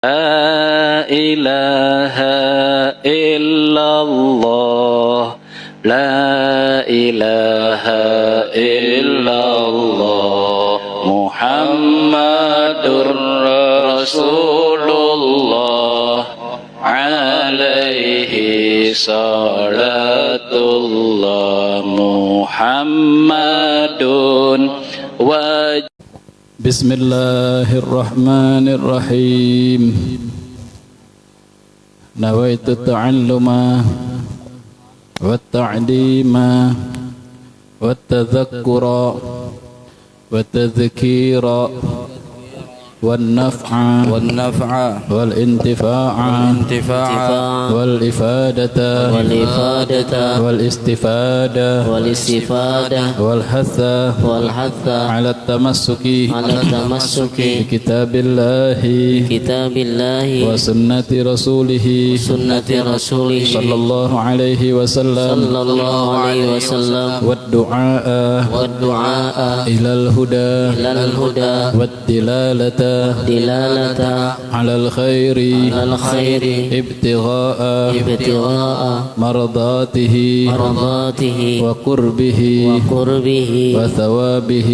لا إله إلا الله لا إله إلا الله محمد رسول الله عليه صلاة الله محمد بسم الله الرحمن الرحيم نويت التعلم والتعليم والتذكر والتذكير والنفع والانتفاع والإفادة والاستفادة والحث على التمسك بكتاب الله وسنة رسوله صلى الله عليه وسلم والدعاء إلى الهدى والدلالة على الخير ابتغاء مرضاته وقربه وثوابه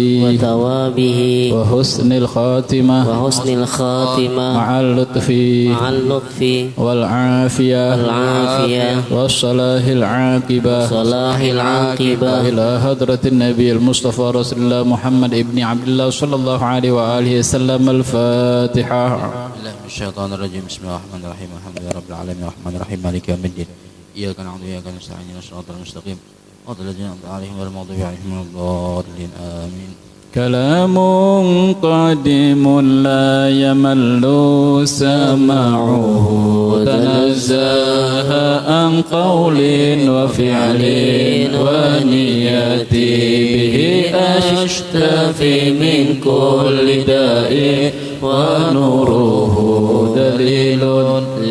وحسن الخاتمة مع اللطف والعافية والصلاح العاقبة إلى حضرة النبي المصطفى رسول الله محمد ابن عبد الله صلى الله عليه وآله وسلم. الفاتحة. الله من الشيطان الرجيم. بسم الله الرحمن الرحيم. الحمد لله رب العالمين الرحمن الرحيم مالك يوم الدين إياك نعبد وإياك نستعين اهدنا الصراط المستقيم صراط الذين أنعمت عليهم غير المغضوب عليهم ولا الضالين آمين. كلام قديم لا يمل سماعه تنزه عن قول وفعل ونية به أشتفي من كل داء ونوره دليل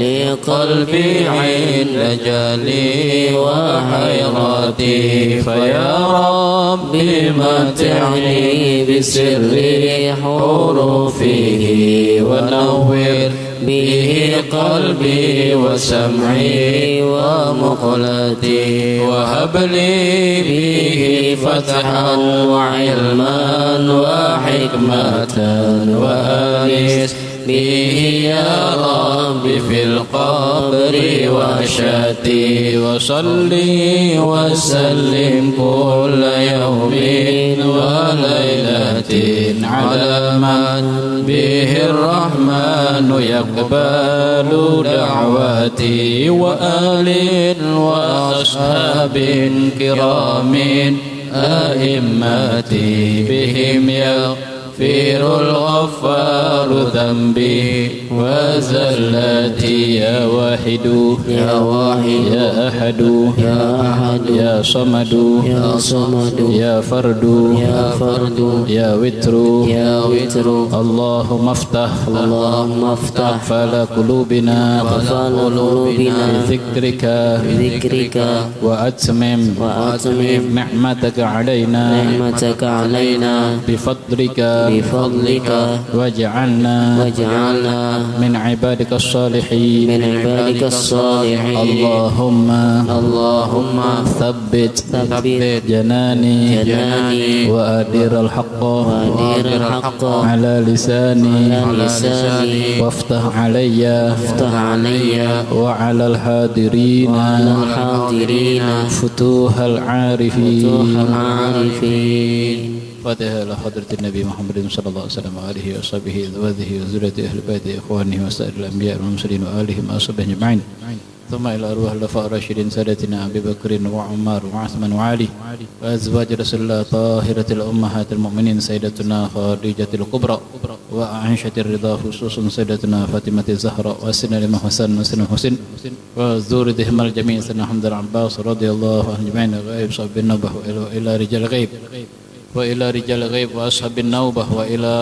لقلبي عند جلي وحيرتي فيا ربي متعني بسر حروفه ونور به قلبي وسمعي ومقلتي وهب لي به فتحا وعلما وحكمة وأنس به يا رب في القبر وشتي وصلي وسلم كل يوم وليلة على من به الرحمن يقبل دعوتي وآل وأصحاب كرام أئمتي بهم يغفر الغفار ذنبي وزلتي يا واحد يا أحد يا صمد يا فرد يا وتر اللهم افتح فلا قلوبنا بذكرك وأتمم نعمتك علينا بفضلك واجعلنا من عبادك الصالحين اللهم ثبت جناني وأدير الحق على لساني وافتح علي وعلى الحاضرين فتوح العارفين. فاتحة إلى حضرة النبي محمد صلى الله عليه وسلم وآله وصحبه وذويه وذريته أهل بيته إخوانه وسائر الأنبياء والمرسلين وآلهم وأصحابهم أجمعين. ثم إلى أرواح الخلفاء الراشدين سادتنا أبي بكر وعمر وعثمان وعلي وأزواج رسول الله طاهرة الأمهات المؤمنين سيدتنا خديجة الكبرى وعائشة الرضا خصوصا سيدتنا فاطمة الزهراء وسنة حسن وسنة وذريتهم الجميع سيدنا حمد العباس رضي الله عنهم أجمعين غائب صاحب النبوة إلى رجال الغيب وإلى رجال الغيب وأصحاب النوبة وإلى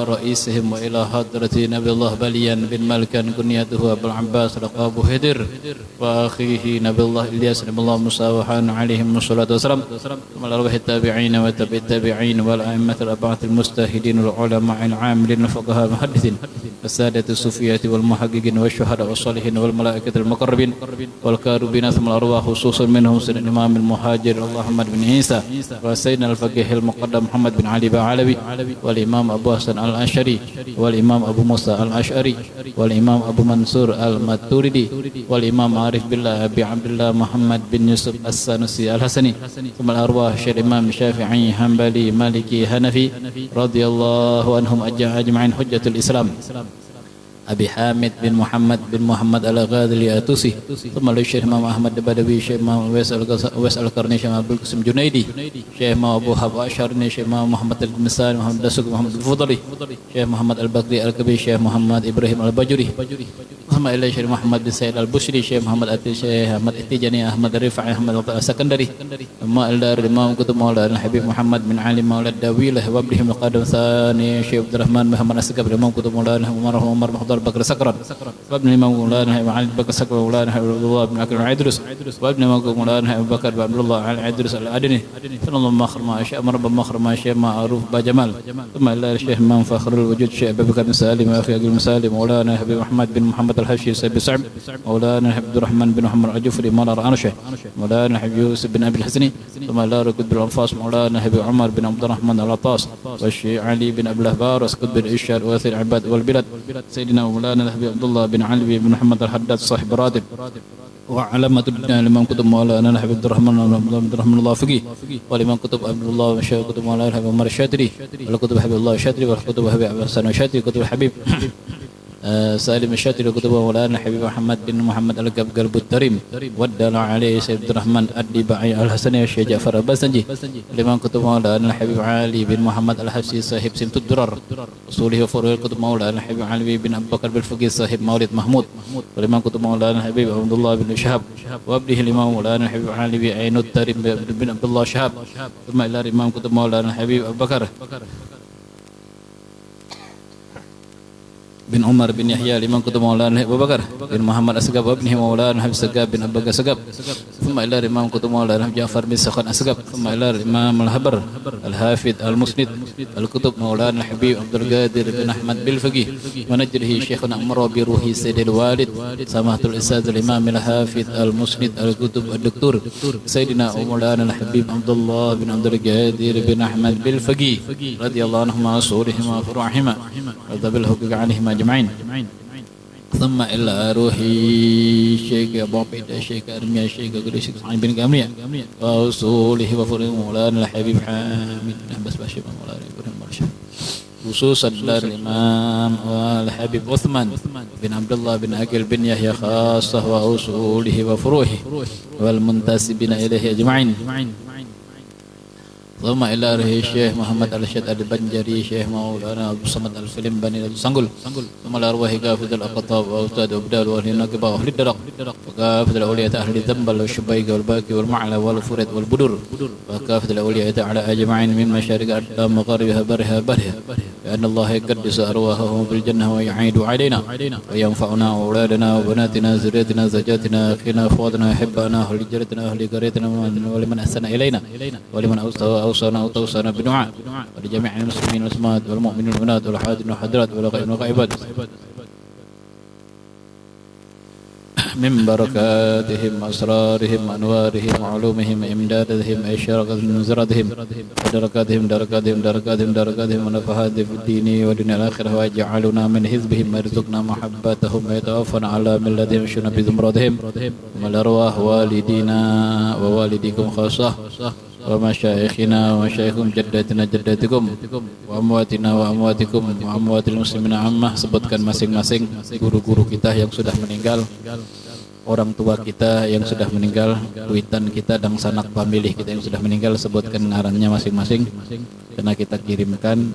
رئيسهم وإلى حضرة نبي الله بليا بن ملكان كنيته أبو العباس لقب هدر وأخيه نبي الله إلياس نبي الله موسى وحان عليهم الصلاة والسلام ثم الأرواح التابعين وتبع التابعين والأئمة الأربعة المجتهدين والعلماء العاملين الفقهاء المحدثين السادة الصوفية والمحققين والشهداء والصالحين والملائكة المقربين والكاربين ثم الأرواح خصوصا منهم سيدنا الإمام المهاجر محمد بن عيسى وسيدنا الفقيه المقدم محمد بن علي بعلوي والإمام أبو حسن الأشعري والإمام أبو موسى الأشعري والإمام أبو منصور الماتريدي والإمام عارف بالله أبي عبد الله محمد بن يوسف السنوسي الحسني ثم الأرواح شيخ الإمام الشافعي حنبلي مالكي حنفي رضي الله عنهم أجمعين حجة الإسلام أبي حامد بن محمد الغازالي الطوسي ثم الشيخ إمام أحمد البدوي شيخ إمام ويس القرني شيخ عبد القاسم جنيدي شيخ إمام أبو حب أشعرني شيخ إمام محمد المساني محمد دسوق محمد الفضلي شيخ محمد البكري الكبير شيخ محمد إبراهيم البجري ثم إلى شيخ محمد بن سعيد البشري شيخ محمد شيخ أحمد التجاني أحمد الرفاعي أحمد السكندري ثم إلى الإمام كتب مولانا الحبيب محمد بن علي مولى الدويلة وابنهم القادم ثاني شيخ عبد الرحمن محمد السقف الإمام كتب مولانا عمر محمد بكر سكران وابن الإمام مولانا علي بكر سكران مولانا عبد الله بن عكر العدرس وابن الإمام مولانا أبو بكر بن عبد الله على العدرس الأدني ثم الله مخر ما شاء مرب مخر ما شاء معروف بجمال ثم إلى الشيخ إمام فخر الوجود شيخ أبو بكر بن سالم أخي أبي مسالم مولانا حبيب محمد بن محمد الحشي سيد سعد مولانا عبد الرحمن بن محمد الجفري مولانا رانشه مولانا حبيب يوسف بن أبي الحسني ثم إلى ركود بن الأنفاس مولانا حبيب عمر بن عبد الرحمن العطاس والشيخ علي بن أبي الأحبار وسكت بن إشار وأثير العباد والبلاد سيدنا مولانا الحبيب عبد الله بن علي بن محمد الحداد صاحب راتب وعلامة الدين الإمام كتب مولانا الحبيب عبد الرحمن الله فقيه والإمام كتب عبد الله والشيخ كتب مولانا الحبيب عمر الشاتري والكتب حبيب الله الشاتري والكتب حبيب حسن الشاتري كتب الحبيب سالم الشاتري وكتب مولانا حبيب محمد بن محمد القلب التريم والدل عليه سيد عبد الرحمن الدباعي الحسني والشيخ جعفر البسنجي الإمام كتب مولانا الحبيب علي بن محمد الحفصي صاحب سمت الدرر أصوله وفروعه كتب مولانا الحبيب علي بن أبي بكر بالفقيه صاحب مولد محمود والإمام كتب مولانا الحبيب عبد الله بن شهاب وابنه الإمام مولانا الحبيب علي بن عين التريم بن عبد الله شهاب ثم إلى الإمام كتب مولانا الحبيب أبو بكر بن عمر بن يحيى الإمام كتب مولانا أبو بكر بن محمد السقاف وابنه مولانا حبيب السقاف بن أبي بكر السقاف ثم إلى الإمام كتب مولانا جعفر بن سخن السقاف ثم إلى الإمام الحبر الحافظ المسند الكتب مولانا الحبيب عبد القادر بن أحمد بالفقيه ونجله شيخنا عمر بروحه سيد الوالد سماحة الأستاذ الإمام الحافظ المسند الكتب الدكتور سيدنا مولانا الحبيب عبد الله بن عبد القادر بن أحمد بالفقيه رضي الله عنهما وصولهما وفروعهما وذب الحقوق عنهما أجمعين ثم إلى روحي الشيخ أبو عبيد الشيخ أرميا الشيخ قريش سعيد بن قمرية وأصوله وفروعه مولانا الحبيب حامد بن بس باشا مولانا إبراهيم مرشد خصوصا الإمام والحبيب عثمان بن عبد الله بن عقيل بن يحيى خاصة وأصوله وفروعه والمنتسبين إليه أجمعين ثم إلى الشيخ محمد الشد البنجري شيخ مولانا أبو صمد الفيلم بني السنغل ثم الأرواح كافة الأقطاب وأوتاد وأبدال وأهل النقبة وأهل الدرق وكافة الأولياء أهل الذنبل والشبيك والباكي والمعلى والفرد والبدر وكافة الأولياء على أجمعين من مشارق الأرض مغاربها برها لأن الله يقدس أرواحهم في الجنة ويعيد علينا وينفعنا أولادنا وبناتنا زريتنا زوجاتنا أخينا أخواتنا أحبائنا أهل جرتنا أهل قريتنا ولمن أحسن إلينا ولمن أوصانا وتوصانا بدعاء ولجميع المسلمين والمسلمات والمؤمنين والمؤمنات والحاضرين والحاضرات والغائبين والغائبات من بركاتهم أسرارهم أنوارهم وعلومهم إمدادهم إشراقهم نزرتهم دركاتهم ونفحات في الدين ودنيا الآخرة ويجعلنا من حزبهم ويرزقنا محبتهم ويتوفنا على ملتهم ويشفعنا بزمرتهم والأرواح والدينا ووالديكم خاصة ومشايخنا ومشايخكم جداتنا وأمواتنا وأمواتكم وأموات المسلمين عامة. Sebutkan masing-masing guru-guru kita yang sudah meninggal, orang tua kita yang sudah meninggal, witan kita dan sanak pamilih kita yang sudah meninggal, sebutkan ngarannya masing-masing karena kita kirimkan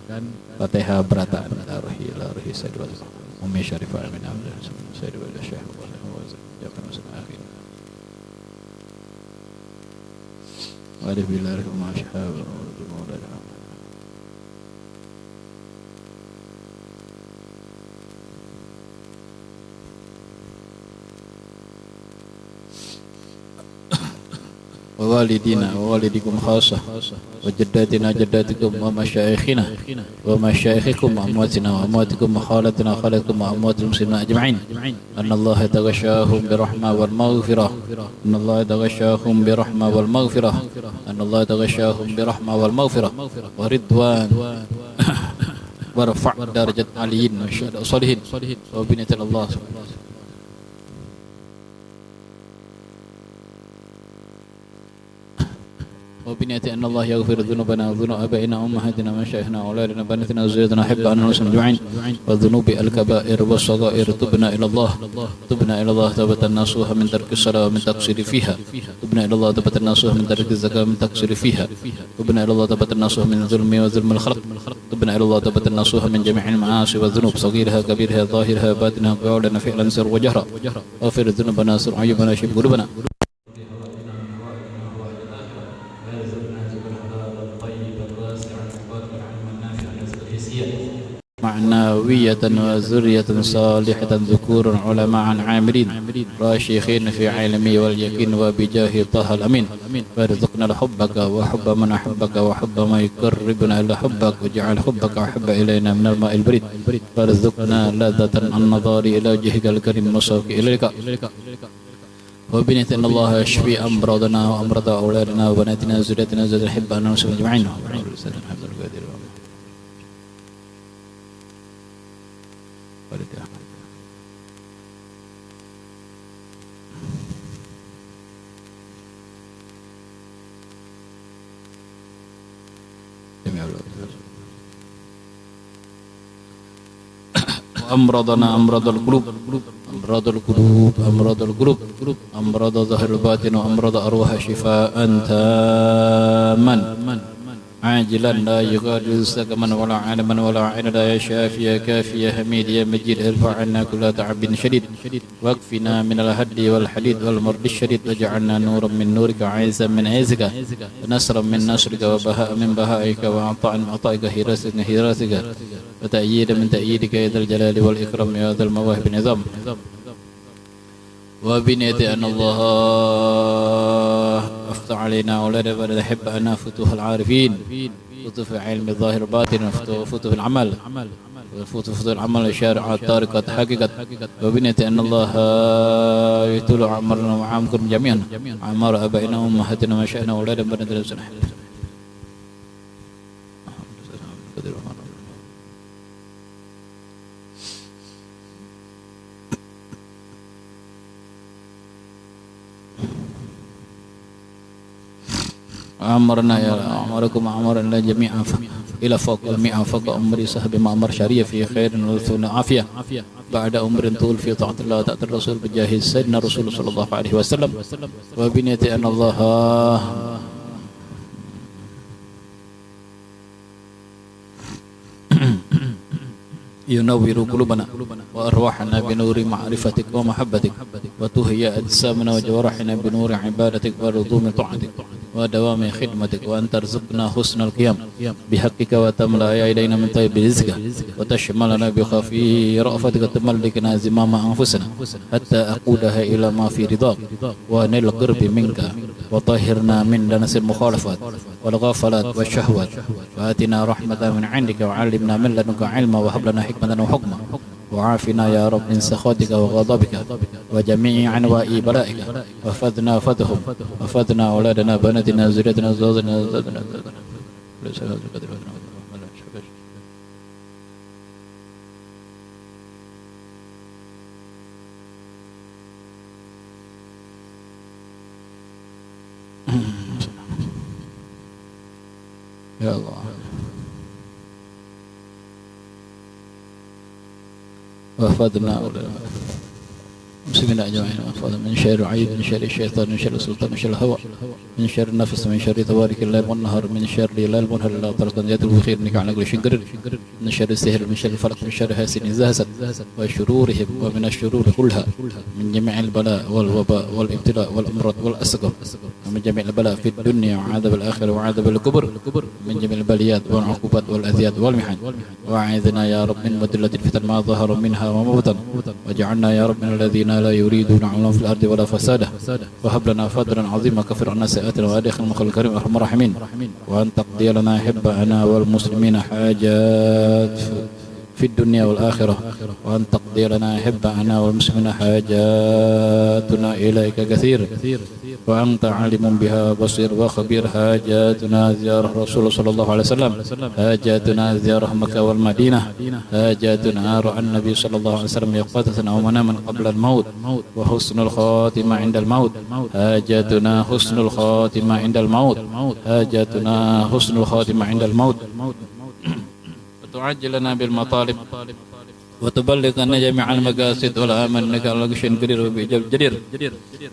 Fatihah berata ruhi ila ruhi sayyidul ummi syarifah amin abdul sayyidul syekh wa ala billahi ma syahaba ووالدينا ووالدكم خاصة وجداتنا جداتكم ومشايخنا ومشايخكم وأمواتنا وأمواتكم وخالتنا وخالتكم وأموات المسلمين أجمعين أن الله يتغشاهم برحمة والمغفرة أن الله يتغشاهم برحمة والمغفرة أن الله يتغشاهم برحمة والمغفرة ورضوان ورفع درجة عليين وصالحين وبنية الله وبنية أن الله يغفر ذنوبنا وذنوب آبائنا وأمهاتنا ومشايخنا وأولادنا وبناتنا وزوجاتنا أحب أن نسلم أجمعين والذنوب الكبائر والصغائر تبنا إلى الله توبة نصوحا من ترك الصلاة ومن تقصير فيها تبنا إلى الله توبة نصوحا من ترك الزكاة ومن تقصير فيها تبنا إلى الله توبة نصوحا من الظلم وظلم الخلق تبنا إلى الله توبة نصوحا من جميع المعاصي والذنوب صغيرها كبيرها ظاهرها باطنها قولنا فعلا سر وجهرا واغفر ذنوبنا سر عيوبنا شف قلوبنا معنوية وذرية صالحة ذكور علماء عاملين راشخين في علمي واليقين وبجاه طه الأمين فارزقنا حبك وحب من أحبك وحب ما يقربنا إلى حبك واجعل حبك أحب إلينا من الماء البريد فارزقنا لذة النظر إلى وجهك الكريم والشوق إليك وبنية أن الله يشفي أمراضنا وأمراض أولادنا وبناتنا وزوجاتنا وزوجات الحب أن نسلم أجمعين أمراضنا أمراض القلوب أمراض ظهر الباطن وأمراض أرواح شفاء تاما عاجلا لا يغادر سقما ولا عالما ولا عينا يا شافي يا كافي يا حميد يا مجيد ارفع عنا كل تعب شديد واكفنا من الهدي والحديد والمرض الشديد واجعلنا نورا من نورك عيسى من عيسك ونصرا من نصرك وبهاء من بهائك وعطاء من عطائك هراسك من هراسك وتأييدا من تأييدك يا ذا الجلال والإكرام يا ذا المواهب النظام وبنية أن الله أفتح علينا أولادنا ونحب أن فتوح العارفين فتوح علم الظاهر الباطن فتوح العمل فتوح العمل الشارعات طارقة حقيقة وبنية أن الله يطول عمرنا وعامكم جميعا عمار أبائنا وأمهاتنا ومشايخنا وأولادنا وبناتنا وسنة أمرنا يا أمركم أمرنا جميعا إلى فوق المئة فوق أمر صاحب ما أمر شريف في خير ولثون عافية بعد أمر طول في طاعة الله طاعة الرسول بجاه سيدنا رسول صلى الله عليه وسلم وبنية أن الله ينور قلوبنا وأرواحنا بنور معرفتك ومحبتك وتهيأ أجسامنا وجوارحنا بنور عبادتك ورضوم طاعتك ودوام خدمتك وأن ترزقنا حسن القيام بحقك وتملأ إلينا من طيب رزقك وتشملنا بخفي رأفتك وتملكنا زمام أنفسنا حتى أقودها إلى ما في رضاك ونل القرب منك وطهرنا من دنس المخالفات والغفلات والشهوات وآتنا رحمة من عندك وعلمنا من لدنك علما وهب لنا حكمة وحكمة وعافنا يا رب من سخطك وغضبك وجميع أنواع بلائك وفدنا فدهم وفدنا أولادنا بناتنا زريتنا زوجنا يا الله وفدنا مسلمين أجمعين من شر عيب من شر الشيطان من شر السلطان من شر الهوى من شر النفس من شر تبارك الليل والنهار من شر الليل والنهار لا طرق يدعو بخير انك على كل شيء قدير من شر السحر من شر الفلق من شر حاسد إذا حسد وشرورهم ومن الشرور كلها من جميع البلاء والوباء والابتلاء والأمراض والأسقام ومن جميع البلاء في الدنيا وعذاب الآخرة وعذاب القبر من جميع البليات والعقوبات والأذيات والمحن وأعذنا يا رب من مدلة الفتن ما ظهر منها وما بطن واجعلنا يا رب من الذين لا يريدون علوا في الأرض ولا فسادا وهب لنا فضلا عظيما كفر عنا سيئاتنا وأدخلنا المخل الكريم أرحم الراحمين وأن تقضي لنا أحبنا والمسلمين حاجات في الدنيا والآخرة وأن تقضي لنا أحبنا والمسلمين حاجاتنا إليك كثير وأنت عالم بها بصير وخبير حاجاتنا زيارة رسول صلى الله عليه وسلم حاجاتنا زيارة مكة والمدينة حاجاتنا رؤى النبي صلى الله عليه وسلم يقظة أو مناما قبل الموت وحسن الخاتمة عند الموت حاجاتنا حسن الخاتمة عند الموت حاجاتنا حسن الخاتمة عند الموت وتعجل لنا بالمطالب وتبلغنا جميع المقاصد والآمن إنك على كل شيء قدير وبجدير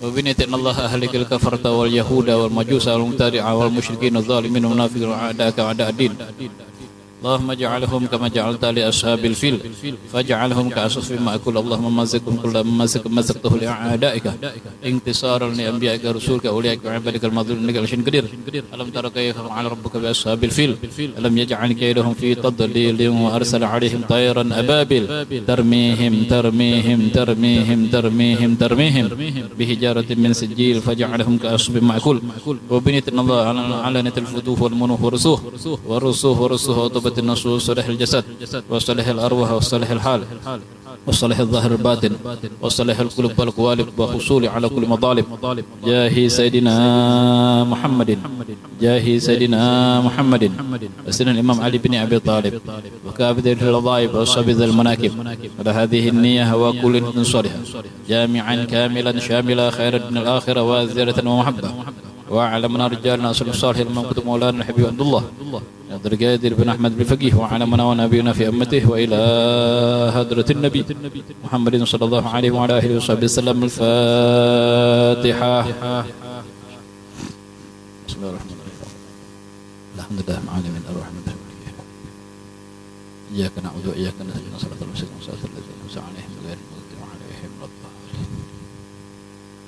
وبنيت أن الله أهلك الكفرة واليهود والمجوس والمبتدعة والمشركين الظالمين والمنافقين وأعداءك وأعداء الدين اللهم اجعلهم كما جعلت لأصحاب الفيل فاجعلهم كعصف مأكول اللهم مزقهم كل مزقته لأعدائك انتصارا لأنبيائك ورسولك أوليائك وعبادك المظلومين إنك على شيء قدير ألم تر كيف فعل ربك بأصحاب الفيل ألم يجعل كيدهم في تضليل وأرسل عليهم طيرا أبابيل ترميهم بحجارة من سجيل فجعلهم كعصف مأكول وبنيت أن الله على الفتوح والمنوح ورسوه وطبت النصوص وصلح الجسد وصلح الأرواح وصلح الحال وصلح الظاهر الباطن وصلح القلوب والقوالب وحصول على كل مطالب جاه سيدنا محمد وسيدنا الإمام علي بن أبي طالب وكافذ الرضائب وصبذ المناكب على هذه النية وكل صالحة جامعا كاملا شاملا خير الدنيا الآخرة وزيرة ومحبة وعلمنا رجالنا صلى الصالح المنقذ مولانا الحبيب عبد الله عبد القادر بن أحمد بن فقيه وعلمنا ونبينا في أمته وإلى هدرة النبي محمد صلى الله عليه وعلى آله وصحبه وسلم. الفاتحة. بسم الله الرحمن الرحيم. الحمد لله العالمين الرحمن الرحيم إياك نعبد وإياك نستعين صراط المستقيم صراط الذين أنعمت عليهم غير المغضوب عليهم ولا الضالين.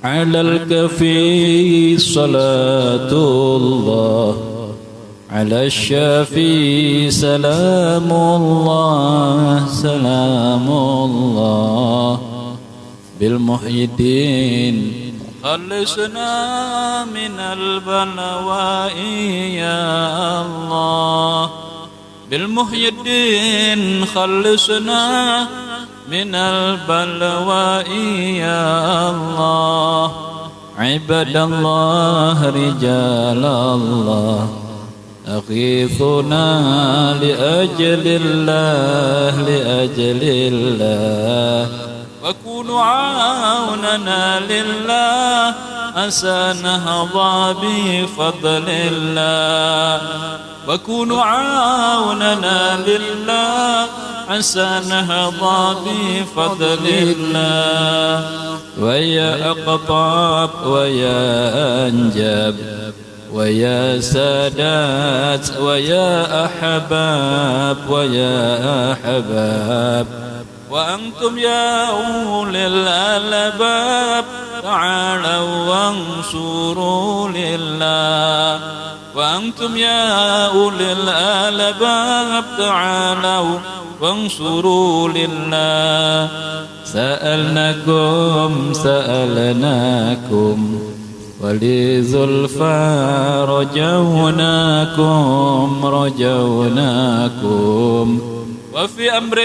على الكفي صلاة الله على الشافي سلام الله بالمحيي الدين خلصنا من البلواء يا الله بالمحيي الدين خلصنا من البلواء يا الله عباد الله رجال الله أغيثنا لأجل الله وكونوا عوننا لله عسى نهضى بفضل الله وكونوا عوننا لله عسى نهضى بفضل الله ويا أقطاب ويا أنجاب ويا سادات ويا أحباب وأنتم يا أولي الألباب تعالوا وانصروا لله وأنتم يا أولي الألباب تعالوا وانصروا لله سألناكم ولذلفى رجوناكم وفي أمر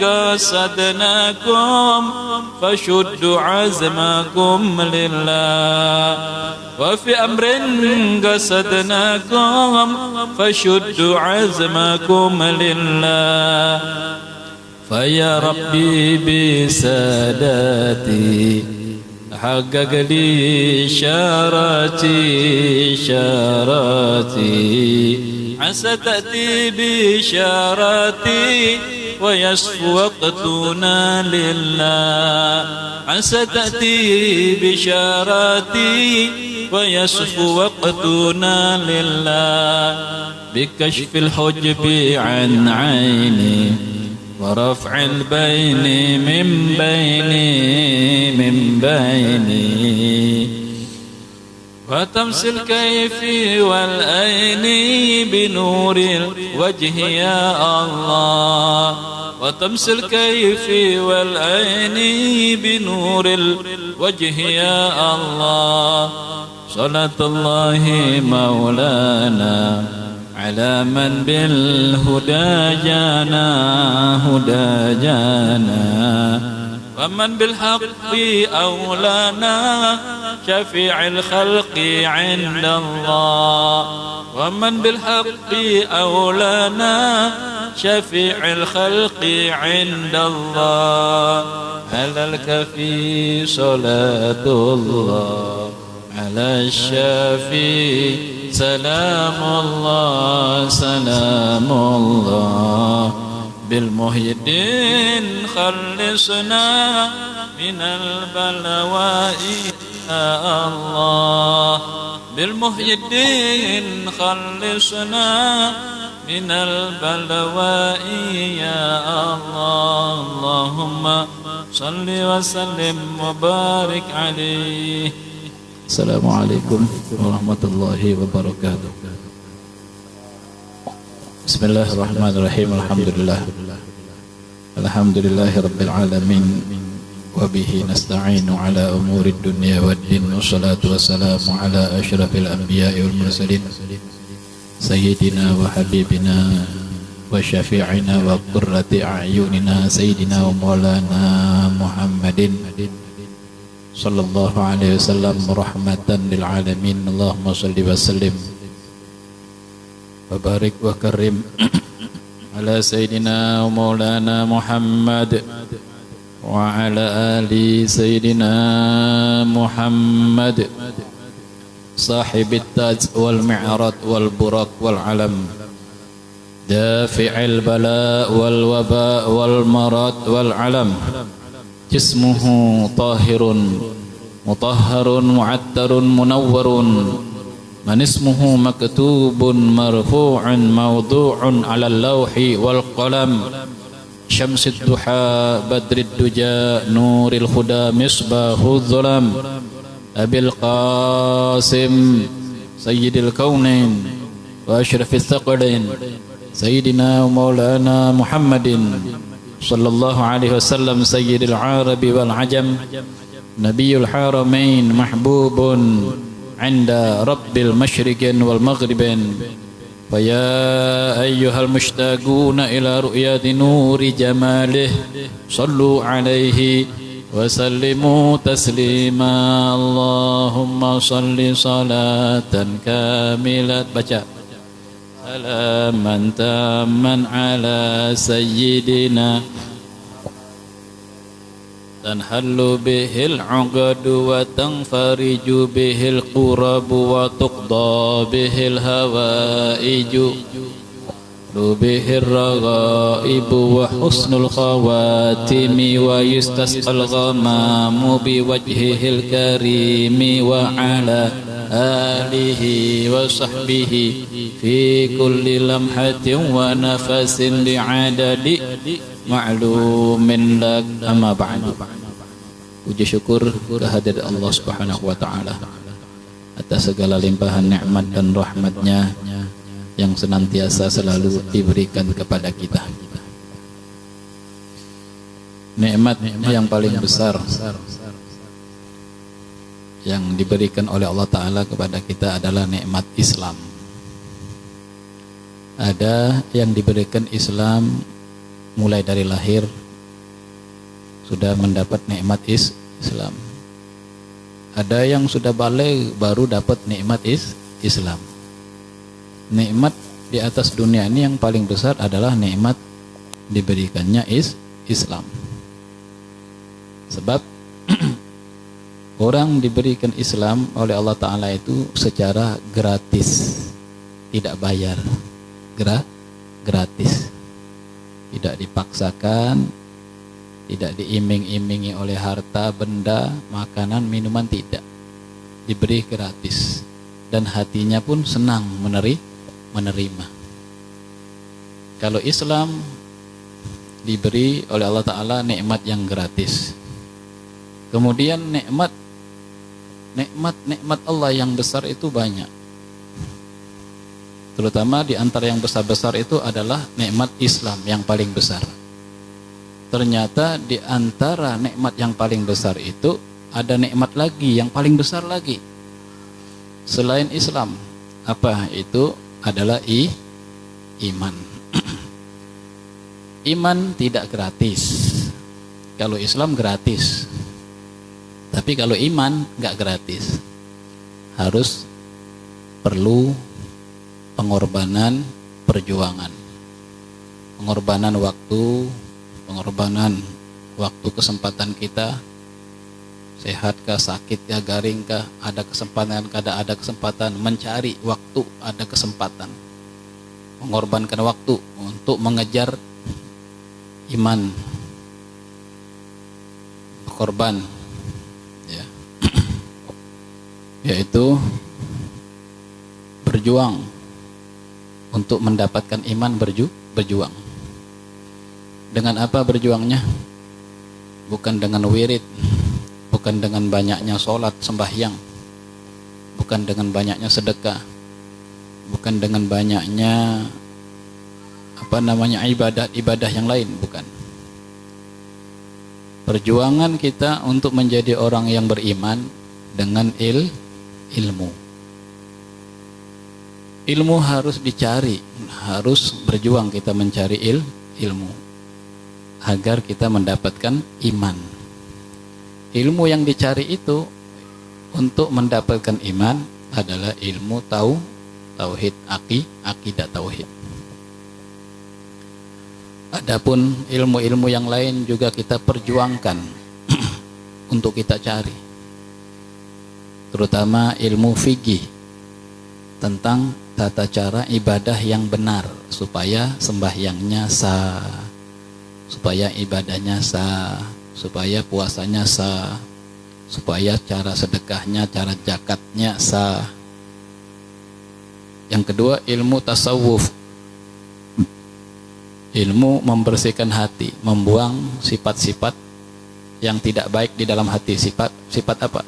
قصدناكم فشدوا عزمكم لله وفي أمر قصدناكم فشدوا عزمكم لله فيا ربي بساداتي حقق لي شاراتي عسى تأتي بشاراتي ويصفو وقتنا لله عسى تأتي بشاراتي ويصفو وقتنا لله بكشف الحجب عن عيني ورفع البين من بيني وتمس الكيف والأين بنور الوجه يا الله وتمس الكيف والأين بنور الوجه يا الله صلاة الله مولانا على من بالهدى جانا ومن بالحق أولانا شفيع الخلق عند الله ومن بالحق أولانا شفيع الخلق عند الله على الكفي صلاة الله على الشافي سلام الله بالمحيي الدين خلصنا من البلواء يا الله بالمحيي الدين خلصنا من البلواء يا الله اللهم صل وسلم وبارك عليه. Assalamualaikum warahmatullahi wabarakatuh. Bismillahirrahmanirrahim. Alhamdulillahi rabbil alamin wa bihi nasta'inu ala umurid dunya waddin wassalatu wassalamu ala asyrafil anbiya'i wal mursalin sayyidina wa habibina wa syafi'ina wa qurrati a'yunina sayyidina wa maulana Muhammadin sallallahu alaihi wasallam rahmatan lil alamin. Allahumma shalli wa sallim wa barik wa karim ala sayyidina wa maulana Muhammad wa ala ali sayyidina Muhammad sahibit taj wal mi'rad wal burak wal alam dafi'il bala wal waba wal marad wal alam jismuhu tahirun mutahharun mu'attarun munawwarun man ismuhu maktubun marfu'un mawdu'un 'ala al-lawhi wal qalam syamsid duha badrid duja nuril huda misbahudz zulam abil qasim sayyidil kaunain wa asyrafis thaqalain sayyidina maulana Muhammadin sallallahu alaihi wasallam sayyidil arabi wal ajam nabiyul haramain mahbubun inda rabbil masyriqin wal maghribin fa ya ayyuhal mushtaquna ila ru'yati nuri jamalih sallu alaihi wa sallimu taslima Allahumma salli salatan kamilat baca salaman tamman ala sayyidina tanhallu bihil 'uqadu wa tanfariju bihil qurabu wa tuqda bihil hawaiju bihir raghaibu wa husnul khawatimi wa yustasqal ghamamu biwajhihil karimi wa ala alihi wa sahbihi fi kulli lamhatin wa nafasin bi'adadi ma'lumin lak amma ba'du. Puji syukur kehadirat Allah Subhanahu wa taala atas segala limpahan nikmat dan rahmatnya yang senantiasa selalu diberikan kepada kita. Nikmat yang paling besar yang diberikan oleh Allah Ta'ala kepada kita adalah nikmat Islam. Ada yang diberikan Islam mulai dari lahir sudah mendapat nikmat Islam. Ada yang sudah balik baru dapat nikmat Islam. Nikmat di atas dunia ini yang paling besar adalah nikmat diberikannya Islam. Sebab orang diberikan Islam oleh Allah Ta'ala itu secara gratis, tidak bayar, gratis, tidak dipaksakan, tidak diiming-imingi oleh harta, benda, makanan, minuman, tidak, diberi gratis, dan hatinya pun senang menerima. Kalau Islam diberi oleh Allah Ta'ala nikmat yang gratis, kemudian nikmat Allah yang besar itu banyak. Terutama di antara yang besar-besar itu adalah nikmat Islam yang paling besar. Ternyata di antara nikmat yang paling besar itu ada nikmat lagi yang paling besar lagi. selain Islam. Apa itu? Adalah iman. Iman tidak gratis. Kalau Islam gratis, tapi kalau iman nggak gratis. Harus perlu pengorbanan, perjuangan, pengorbanan waktu, kesempatan kita, sehat kah, sakit kah, garing kah, ada kesempatan, kada ada kesempatan, mencari waktu, ada kesempatan, mengorbankan waktu untuk mengejar iman, korban, ya, yaitu berjuang untuk mendapatkan iman, berjuang. Dengan apa berjuangnya? Bukan dengan wirid, bukan dengan banyaknya sholat sembahyang, bukan dengan banyaknya sedekah, bukan dengan banyaknya ibadah yang lain, bukan. Perjuangan kita untuk menjadi orang yang beriman dengan ilmu. Ilmu harus dicari, harus berjuang kita mencari ilmu agar kita mendapatkan iman. Ilmu yang dicari itu untuk mendapatkan iman adalah ilmu tauhid, akidah tauhid. Adapun ilmu-ilmu yang lain juga kita perjuangkan untuk kita cari. Terutama ilmu fikih tentang tata cara ibadah yang benar supaya sembahyangnya sah, supaya ibadahnya sah, supaya puasanya sah, supaya cara sedekahnya, cara zakatnya sah. Yang kedua, ilmu tasawuf, ilmu membersihkan hati, membuang sifat-sifat yang tidak baik di dalam hati. Sifat apa?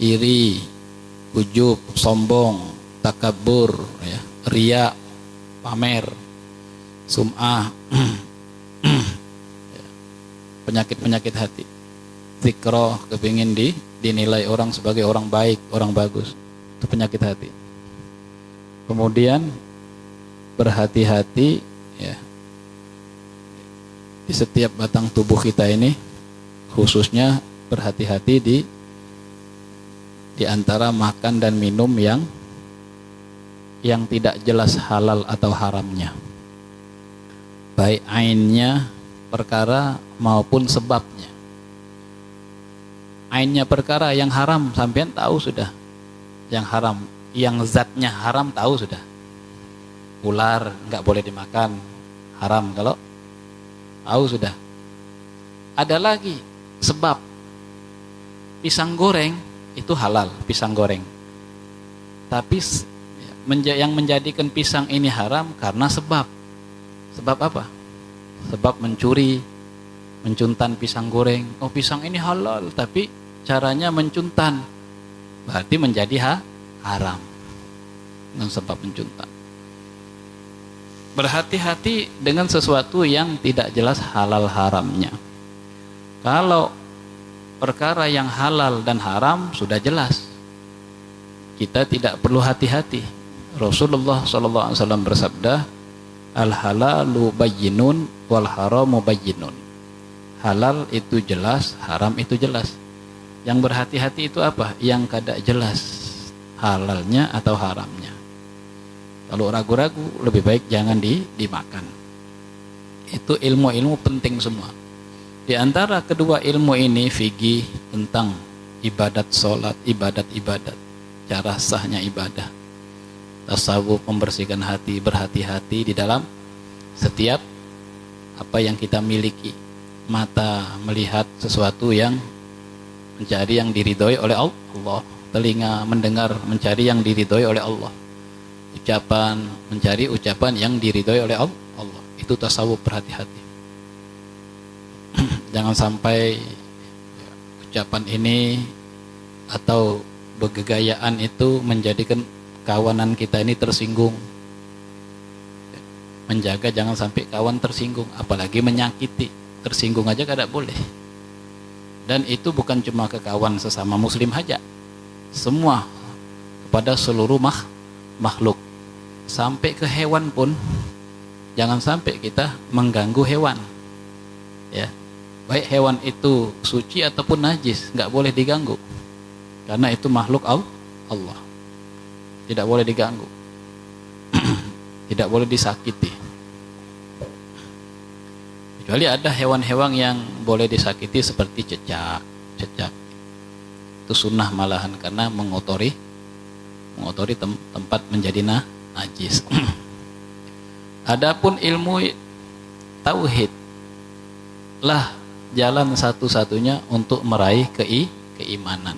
Iri, ujub, sombong, takabur, ya, riya, pamer, sum'ah, penyakit-penyakit hati. Zikroh, kepingin dinilai orang sebagai orang baik, orang bagus. Itu penyakit hati. Kemudian berhati-hati, ya, di setiap batang tubuh kita ini, khususnya berhati-hati di antara makan dan minum yang tidak jelas halal atau haramnya, baik ainnya perkara maupun sebabnya. Ainnya perkara yang haram sampean tahu sudah, yang haram, yang zatnya haram tahu sudah. Ular nggak boleh dimakan, haram kalau tahu sudah. Ada lagi sebab, pisang goreng itu halal, pisang goreng. Tapi yang menjadikan pisang ini haram karena sebab. Sebab apa? Sebab mencuri, mencuntan pisang goreng. Oh, pisang ini halal, tapi caranya mencuntan, berarti menjadi haram dengan sebab mencuntan. Berhati-hati dengan sesuatu yang tidak jelas halal haramnya. Kalau perkara yang halal dan haram sudah jelas, kita tidak perlu hati-hati. Rasulullah SAW bersabda, al-halalu bayyinun wal haramu bayyinun. Halal itu jelas, haram itu jelas. Yang berhati-hati itu apa? Yang kada jelas halalnya atau haramnya. Kalau ragu-ragu, lebih baik jangan dimakan. Itu ilmu-ilmu penting semua. Di antara kedua ilmu ini, fikih tentang ibadat sholat, ibadat-ibadat, cara sahnya ibadah. Tasawuf, membersihkan hati, berhati-hati di dalam setiap apa yang kita miliki. Mata melihat sesuatu yang mencari yang diridhoi oleh Allah. Telinga mendengar, mencari yang diridhoi oleh Allah. Ucapan, mencari ucapan yang diridhoi oleh Allah. Itu tasawuf, berhati-hati. Jangan sampai ucapan ini atau bergegayaan itu menjadikan kawanan kita ini tersinggung. Menjaga jangan sampai kawan tersinggung, apalagi menyakiti. Tersinggung aja kada boleh. Dan itu bukan cuma ke kawan sesama muslim saja. Semua kepada seluruh makhluk. Sampai ke hewan pun jangan sampai kita mengganggu hewan, ya. Baik hewan itu suci ataupun najis, nggak boleh diganggu, karena itu makhluk Allah, tidak boleh diganggu, tidak boleh disakiti. Kecuali ada hewan-hewan yang boleh disakiti seperti cecak itu sunnah malahan, karena mengotori tempat menjadi najis. Adapun ilmu tauhid lah jalan satu-satunya untuk meraih keimanan.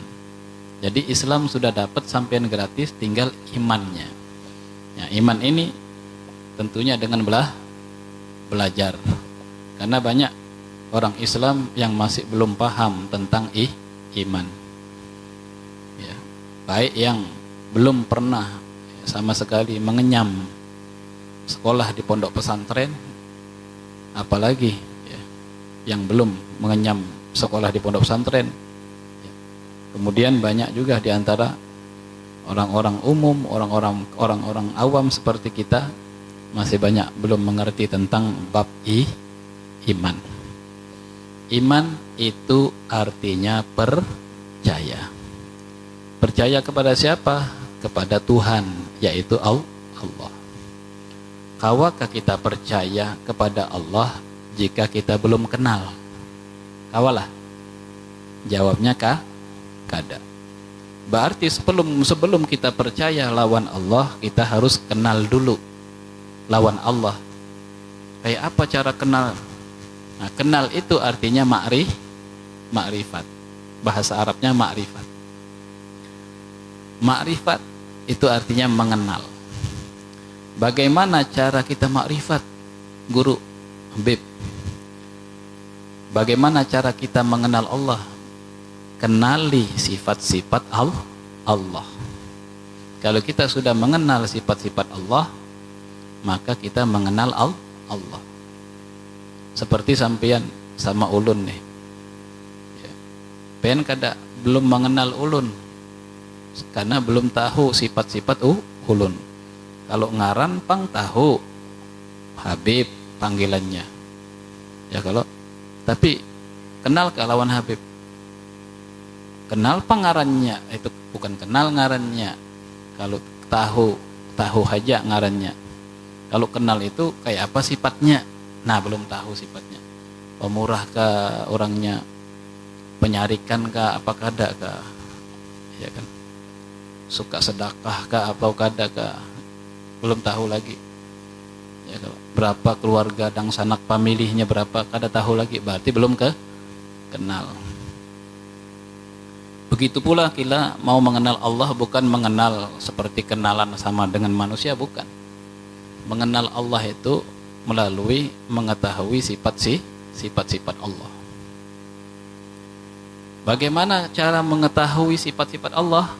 Jadi Islam sudah dapat sampean gratis, tinggal imannya. Ya, iman ini tentunya dengan belajar. Karena banyak orang Islam yang masih belum paham tentang iman. Ya, baik yang belum pernah sama sekali mengenyam sekolah di pondok pesantren, apalagi ya, yang belum mengenyam sekolah di pondok pesantren. Ya. Kemudian banyak juga di antara orang-orang umum, orang-orang awam seperti kita, masih banyak belum mengerti tentang bab iman. Iman itu artinya percaya. Percaya kepada siapa? Kepada Tuhan, yaitu Allah. Kawakah kita percaya kepada Allah jika kita belum kenal? Kawalah? Jawabnya kada. Berarti sebelum kita percaya lawan Allah, kita harus kenal dulu lawan Allah. Kayak apa cara kenal? Nah, kenal itu artinya ma'rifat. Bahasa Arabnya ma'rifat. Ma'rifat itu artinya mengenal. Bagaimana cara kita makrifat, Guru Habib? Bagaimana cara kita mengenal Allah? Kenali sifat-sifat Allah. Kalau kita sudah mengenal sifat-sifat Allah, maka kita mengenal Allah. Seperti sampean sama ulun nih. Ya. Pen kada belum mengenal ulun, karena belum tahu sifat-sifat ulun. Kalau ngaran pang tahu Habib panggilannya, ya kalau tapi kenal ke lawan Habib, kenal pangarannya, itu bukan kenal ngarannya. Kalau tahu aja ngarannya. Kalau kenal itu kayak apa sifatnya, nah belum tahu sifatnya. Pemurah ke orangnya, penyarikan ke apa kada ke, ya kan? Suka sedekah ke atau kada ke, belum tahu lagi. Ya, berapa keluarga dan sanak pamilihnya berapa kada tahu lagi, berarti belum kenal. Begitu pula kita mau mengenal Allah, bukan mengenal seperti kenalan sama dengan manusia, bukan. Mengenal Allah itu melalui mengetahui sifat-sifat Allah. Bagaimana cara mengetahui sifat-sifat Allah?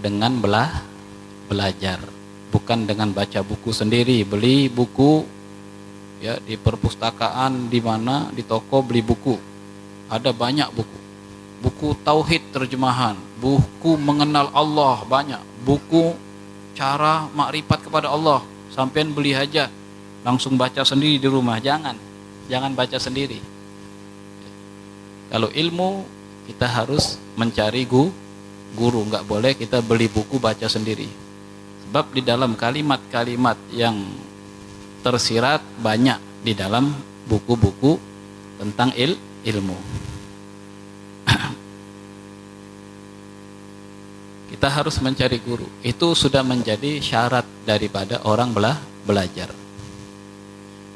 Dengan belajar. Bukan dengan baca buku sendiri, beli buku ya di perpustakaan, di mana di toko beli buku. Ada banyak buku. Buku tauhid terjemahan, buku mengenal Allah banyak, buku cara makrifat kepada Allah. Sampean beli aja, langsung baca sendiri di rumah. Jangan baca sendiri. Kalau ilmu kita harus mencari guru, nggak boleh kita beli buku baca sendiri. Sebab di dalam kalimat-kalimat yang tersirat banyak di dalam buku-buku tentang ilmu. Kita harus mencari guru. Itu sudah menjadi syarat daripada orang belajar.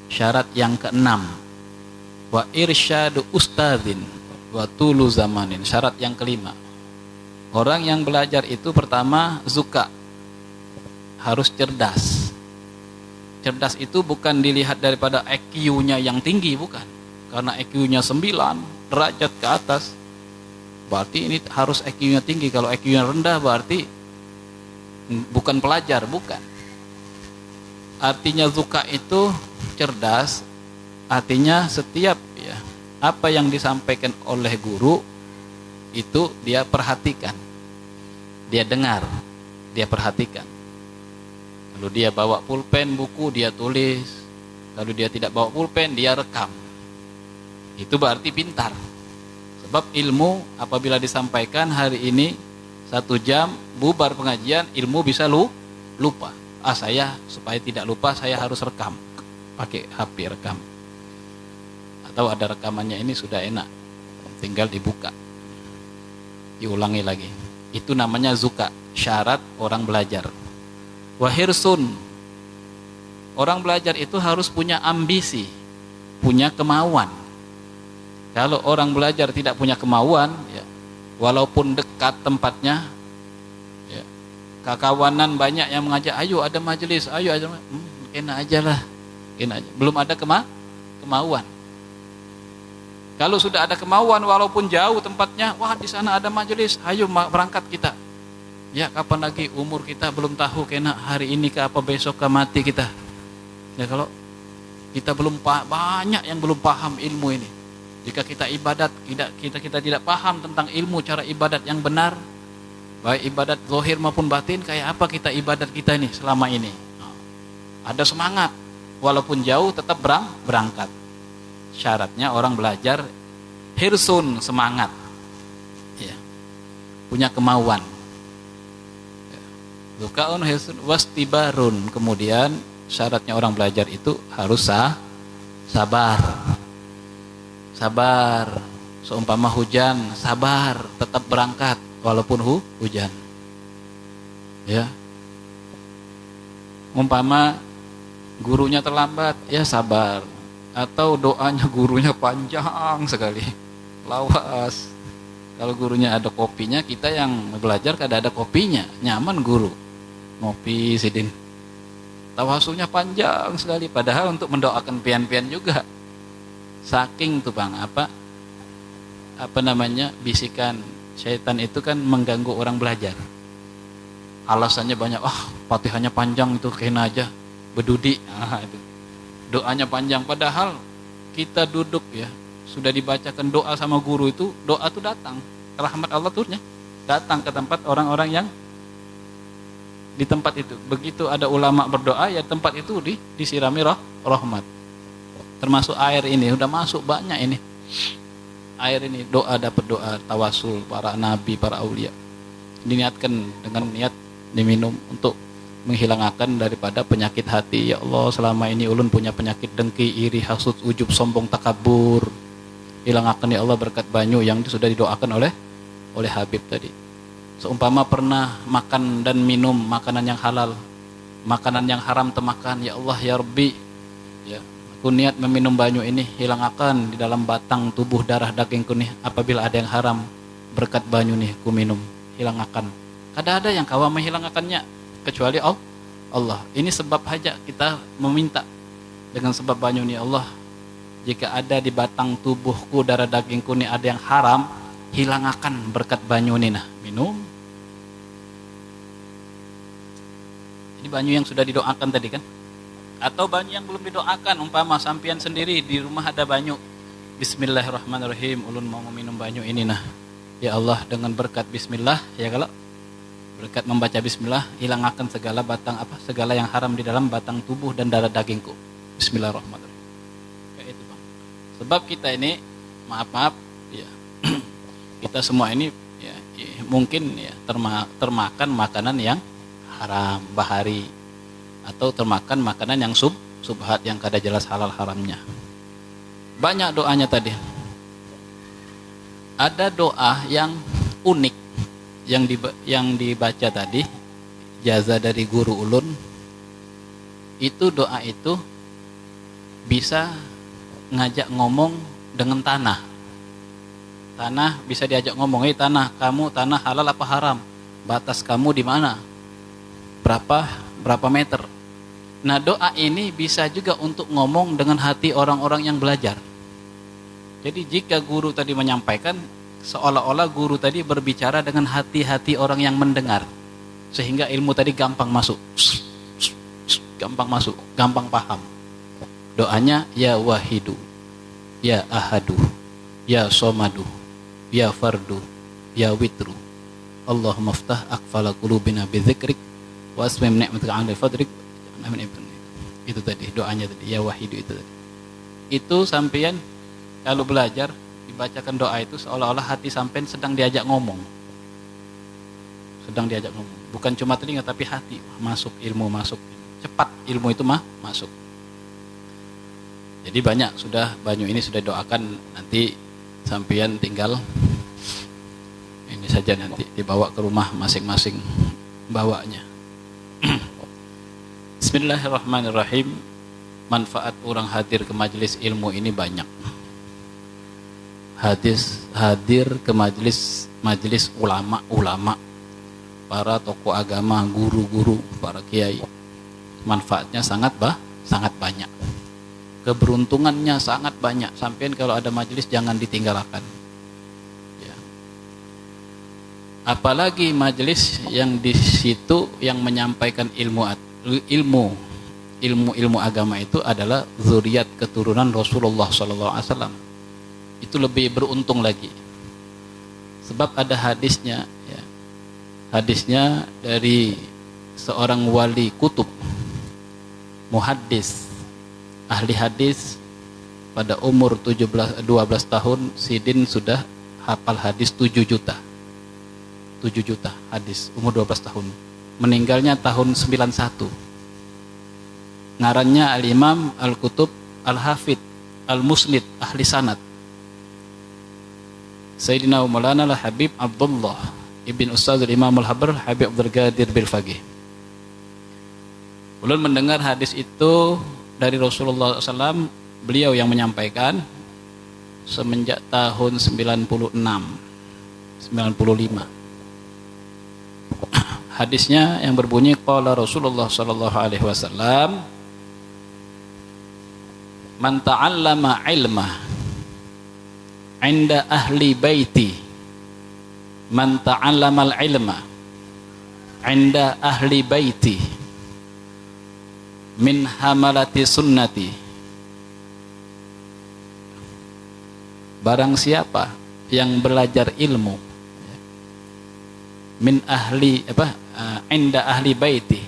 Syarat yang keenam, wa irsyadu ustadzin wa tulu zamanin. Syarat yang kelima, orang yang belajar itu pertama zuka, harus cerdas. Cerdas itu bukan dilihat daripada IQ-nya yang tinggi, bukan. Karena IQ-nya 9 derajat ke atas, berarti ini harus IQ-nya tinggi. Kalau IQ-nya rendah berarti bukan pelajar, bukan. Artinya zuka itu cerdas, artinya setiap ya apa yang disampaikan oleh guru itu dia perhatikan, dia dengar, dia perhatikan. Kalau dia bawa pulpen, buku, dia tulis. Kalau dia tidak bawa pulpen, dia rekam. Itu berarti pintar. Sebab ilmu apabila disampaikan hari ini 1 jam, bubar pengajian, ilmu bisa lupa. Saya supaya tidak lupa, saya harus rekam. Pakai HP rekam. Atau ada rekamannya, ini sudah enak. Tinggal dibuka. Diulangi lagi. Itu namanya zuka, syarat orang belajar. Wahirsun, orang belajar itu harus punya ambisi, punya kemauan. Kalau orang belajar tidak punya kemauan, ya, walaupun dekat tempatnya, ya, kekawanan banyak yang mengajak, ayo ada majelis, ayo aja, kena aja lah, kena aja. Belum ada kemauan. Kalau sudah ada kemauan, walaupun jauh tempatnya, wah di sana ada majelis, ayo berangkat kita. Ya kapan lagi, umur kita belum tahu, kena hari ini ke apa besok ke mati kita. Ya kalau kita belum banyak yang belum paham ilmu ini. Jika kita ibadat, kita tidak paham tentang ilmu cara ibadat yang benar, baik ibadat zahir maupun batin, kayak apa kita ibadat kita ini selama ini. Ada semangat, walaupun jauh tetap berangkat. Syaratnya orang belajar hirsun, semangat, ya, punya kemauan. Zukaun hirsun wastibarun. Kemudian syaratnya orang belajar itu harus sabar. Sabar, seumpama hujan, sabar, tetap berangkat walaupun hujan. Ya. Umpama gurunya terlambat, ya sabar. Atau doanya gurunya panjang sekali, lawas. Kalau gurunya ada kopinya, kita yang belajar kada ada kopinya, nyaman guru. Ngopi sidin. Tawasulnya panjang sekali, padahal untuk mendoakan pian-pian juga. Saking tuh Bang, apa namanya, bisikan syaitan itu kan mengganggu orang belajar. Alasannya banyak, Fatihahnya panjang itu kena aja, bedudi. Itu. Doanya panjang, padahal kita duduk ya, sudah dibacakan doa sama guru itu, doa tuh datang, rahmat Allah turnya datang ke tempat orang-orang yang di tempat itu. Begitu ada ulama berdoa, ya tempat itu disirami rahmat. Termasuk air ini, udah masuk banyak ini. Air ini, doa dapat doa, tawasul para nabi, para aulia. Diniatkan dengan niat diminum untuk menghilangkan daripada penyakit hati. Ya Allah, selama ini ulun punya penyakit dengki, iri, hasud, ujub, sombong, takabur. Hilangkan ya Allah berkat banyu yang sudah didoakan oleh Habib tadi. Seumpama pernah makan dan minum makanan yang halal, makanan yang haram temakan, ya Allah ya Rabbi, ya aku niat meminum banyu ini, hilangkan di dalam batang tubuh darah dagingku nih, apabila ada yang haram, berkat banyu nih ku minum, hilangkan. Kada ada yang kawa menghilangkannya kecuali Allah. Ini sebab saja kita meminta dengan sebab banyu nih, Allah, jika ada di batang tubuhku, darah dagingku nih ada yang haram, hilangkan berkat banyu nih, nah minum. Ini banyu yang sudah didoakan tadi kan? Atau banyu yang belum didoakan, umpama sampian sendiri di rumah ada banyu, bismillahirrahmanirrahim, ulun mau meminum banyu ini, nah ya Allah dengan berkat bismillah, ya kalau berkat membaca bismillah, hilangkan segala yang haram di dalam batang tubuh dan darah dagingku, bismillahirrahmanirrahim. Kayak itu Bang. Sebab kita ini maaf ya kita semua ini ya mungkin ya termakan makanan yang haram bahari, atau termakan makanan yang subhat yang kada jelas halal haramnya. Banyak doanya tadi. Ada doa yang unik yang dibaca tadi, jaza dari guru ulun. Itu doa itu bisa ngajak ngomong dengan tanah. Tanah bisa diajak ngomong, tanah, kamu tanah halal apa haram? Batas kamu di mana? Berapa meter? Nah doa ini bisa juga untuk ngomong dengan hati orang-orang yang belajar. Jadi jika guru tadi menyampaikan, seolah-olah guru tadi berbicara dengan hati-hati orang yang mendengar, sehingga ilmu tadi gampang masuk, gampang paham. Doanya ya wahidu, ya ahadu, ya somadu, ya fardu, ya witru, Allahumma ftah aqfala qulubina bidzikrik wa asmim ni'matika 'ala fadrik. Itu tadi doanya tadi, ya wahidu itu tadi. Itu sampean kalau belajar dibacakan doa itu seolah-olah hati sampean sedang diajak ngomong. Sedang diajak ngomong. Bukan cuma telinga tapi hati masuk ilmu masuk. Cepat ilmu itu masuk. Jadi banyak ini sudah doakan, nanti sampean tinggal ini saja, nanti dibawa ke rumah masing-masing bawanya. Bismillahirrahmanirrahim. Manfaat orang hadir ke majelis ilmu ini banyak. Hadir ke majelis ulama, para tokoh agama, guru-guru, para kiai. Manfaatnya sangat banyak. Keberuntungannya sangat banyak. Sampean kalau ada majelis jangan ditinggalkan. Ya. Apalagi majelis yang di situ yang menyampaikan ilmu agama itu adalah zuriat keturunan Rasulullah SAW. Itu lebih beruntung lagi. Sebab ada hadisnya, ya. Hadisnya dari seorang wali kutub, muhaddis, ahli hadis, pada umur 12 tahun Sidin sudah hafal hadis 7 juta hadis, umur 12 tahun. Meninggalnya tahun 91. Ngarannya Al-Imam Al-Kutub Al-Hafid Al-Musnid ahli sanad Sayyidina Maulana Habib Abdullah Ibn Ustaz Imam Al-Habr Habib Abdul Qadir Bil-Faqih. Ulun mendengar hadis itu dari Rasulullah SAW, beliau yang menyampaikan semenjak tahun 95. Hadisnya yang berbunyi qala Rasulullah sallallahu alaihi wasallam, man ta'allama ilma 'inda ahli baiti, man ta'allama al-ilma 'inda ahli baiti min hamalati sunnati. Barang siapa yang belajar ilmu min ahli inda ahli baiti,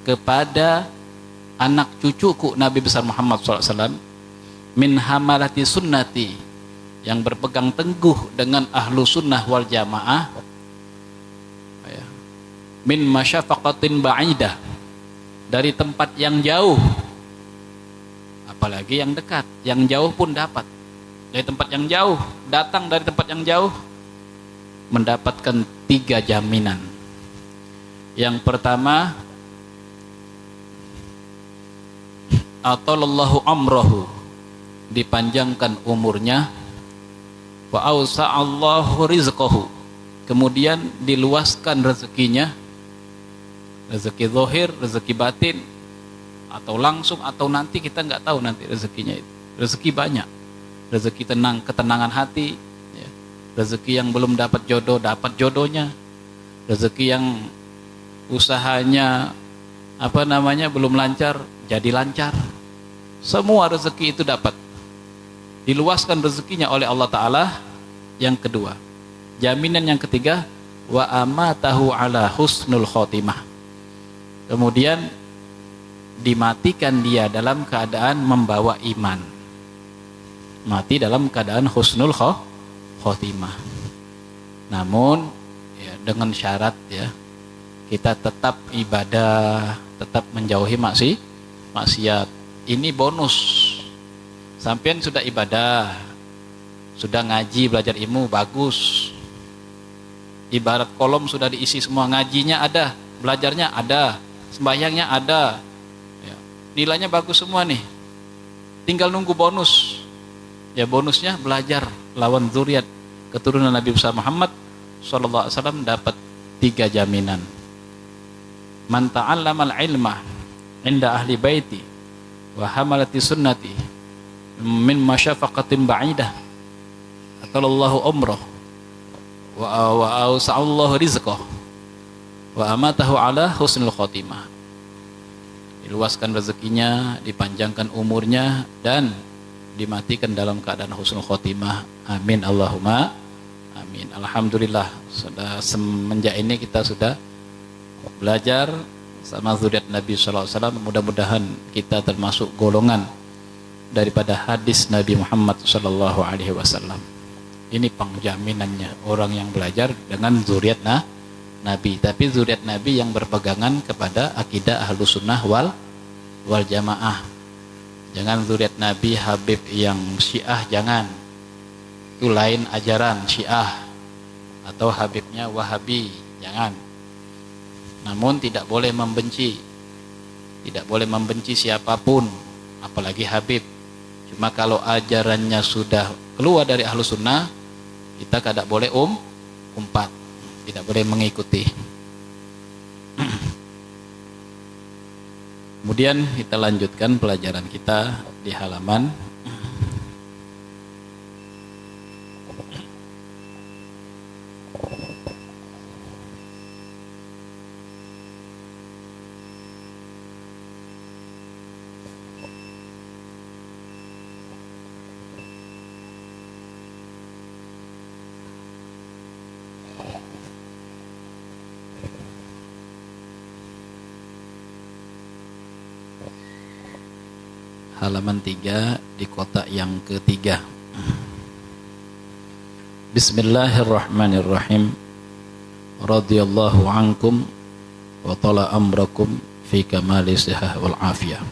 kepada anak cucuku Nabi besar Muhammad SAW, min hamalati sunnati, yang berpegang teguh dengan ahlu sunnah wal jamaah, min masyafaqatin ba'idah, dari tempat yang jauh, apalagi yang dekat, yang jauh pun dapat. Dari tempat yang jauh, datang dari tempat yang jauh, mendapatkan 3 jaminan. Yang pertama, atalallahu amrahu, dipanjangkan umurnya, wa ausa'allahu rizqahu, kemudian diluaskan rezekinya, rezeki zahir, rezeki batin, atau langsung atau nanti kita nggak tahu nanti rezekinya itu. Rezeki banyak, rezeki ketenangan hati, ya. Rezeki yang belum dapat jodoh, dapat jodohnya, rezeki yang usahanya belum lancar, jadi lancar. Semua rezeki itu dapat, diluaskan rezekinya oleh Allah Ta'ala. Yang kedua, jaminan yang ketiga, wa amatahu ala husnul khotimah, kemudian dimatikan dia dalam keadaan membawa iman, mati dalam keadaan husnul khotimah. Namun ya, dengan syarat, ya, kita tetap ibadah, tetap menjauhi maksiat. Ini bonus. Sampean sudah ibadah, sudah ngaji, belajar ilmu, bagus. Ibarat kolom sudah diisi semua, ngajinya ada, belajarnya ada, sembahyangnya ada, ya, nilainya bagus semua nih. Tinggal nunggu bonus. Ya, bonusnya belajar lawan zuriat keturunan Nabi besar Muhammad sallallahu alaihi wasallam, dapat 3 jaminan. Man ta'allamal ilma inda ahli baiti wa hamalati sunnati min masyafaqatin ba'idah atallahu umrah wa awsa'allahu rizqah wa amatahu ala husnul khotimah. Diluaskan rezekinya, dipanjangkan umurnya, dan dimatikan dalam keadaan husnul khotimah. Amin Allahumma Amin. Alhamdulillah, sudah semenjak ini kita sudah belajar sama zuriat Nabi sallallahu alaihi wasallam. Mudah-mudahan kita termasuk golongan daripada hadis Nabi Muhammad sallallahu alaihi wasallam. Ini penjaminannya orang yang belajar dengan zuriat Nabi, tapi zuriat Nabi yang berpegangan kepada akidah Ahlus Sunnah wal Jamaah. Jangan zuriat Nabi Habib yang Syiah, jangan. Itu lain ajaran Syiah, atau Habibnya Wahabi, jangan. Namun tidak boleh membenci, tidak boleh membenci siapapun, apalagi Habib. Cuma kalau ajarannya sudah keluar dari Ahlus Sunnah, kita tidak boleh umpat, tidak boleh mengikuti. Kemudian kita lanjutkan pelajaran kita di halaman halaman 3 di kotak yang ketiga. Bismillahirrahmanirrahim. Radhiyallahu ankum wa tala amrakum fi kamali sihah wal afiyah.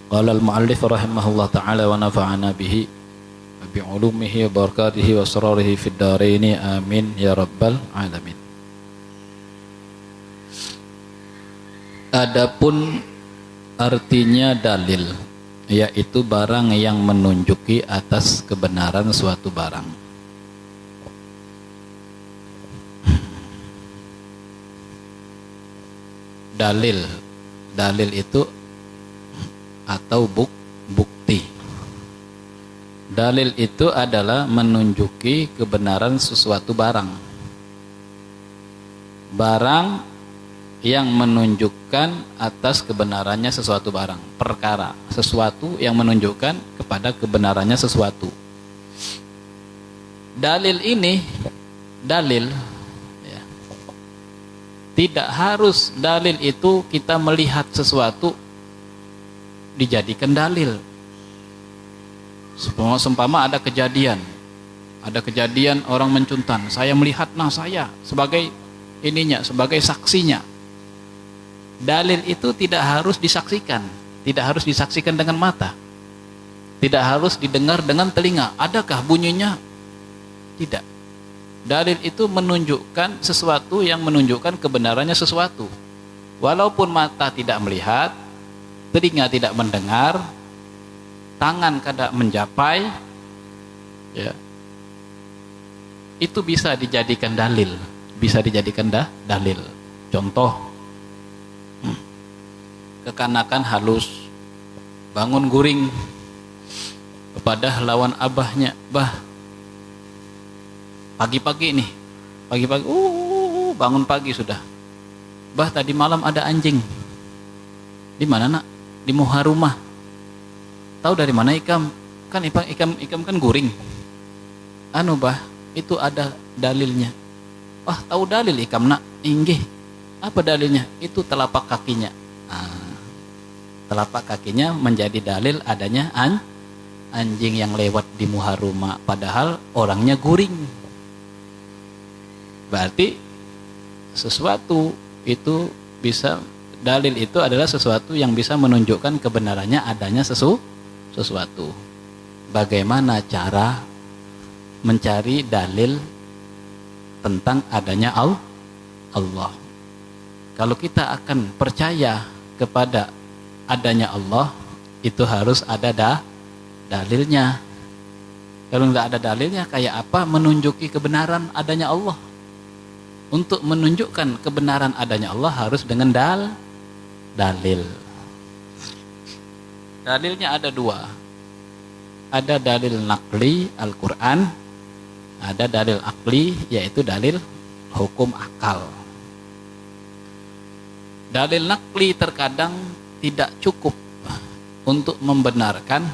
Qala al-muallif rahimahullah ta'ala wa nafa'ana bihi wa bi ulumihi wa barakatihi wa asrarihi fid dharain amin ya rabbal alamin. Adapun artinya dalil, yaitu barang yang menunjuki atas kebenaran suatu barang. Dalil itu atau bukti. Dalil itu adalah menunjuki kebenaran sesuatu barang. Barang yang menunjukkan atas kebenarannya sesuatu barang, perkara, sesuatu yang menunjukkan kepada kebenarannya sesuatu. Dalil ini, dalil ya, tidak harus dalil itu kita melihat sesuatu dijadikan dalil. Seumpama ada kejadian orang mencuntan, saya melihat, nah saya sebagai ininya, sebagai saksinya. Dalil itu tidak harus disaksikan, tidak harus disaksikan dengan mata, tidak harus didengar dengan telinga. Adakah bunyinya? Tidak. Dalil itu menunjukkan sesuatu yang menunjukkan kebenarannya sesuatu. Walaupun mata tidak melihat, telinga tidak mendengar, tangan tidak mencapai, ya, itu bisa dijadikan dalil, bisa dijadikan dalil. Contoh, kekanakan halus bangun guring kepada lawan abahnya, bah, pagi-pagi nih, pagi-pagi, bangun pagi sudah, bah, tadi malam ada anjing. Di mana nak? Di muha rumah. Tahu dari mana ikam? Kan ikam kan guring. Anu bah, itu ada dalilnya. Wah, tahu dalil ikam nak? Inggih. Apa dalilnya? Itu telapak kakinya. Telapak kakinya menjadi dalil adanya anjing yang lewat di muha rumah, padahal orangnya guring. Berarti sesuatu itu bisa, dalil itu adalah sesuatu yang bisa menunjukkan kebenarannya adanya sesuatu. Bagaimana cara mencari dalil tentang adanya Allah? Kalau kita akan percaya kepada adanya Allah, itu harus ada dalilnya. Kalau nggak ada dalilnya, kayak apa menunjuki kebenaran adanya Allah? Untuk menunjukkan kebenaran adanya Allah harus dengan dalil. Dalilnya ada dua. Ada dalil naqli Al-Quran, ada dalil akli, yaitu dalil hukum akal. Dalil naqli terkadang tidak cukup untuk membenarkan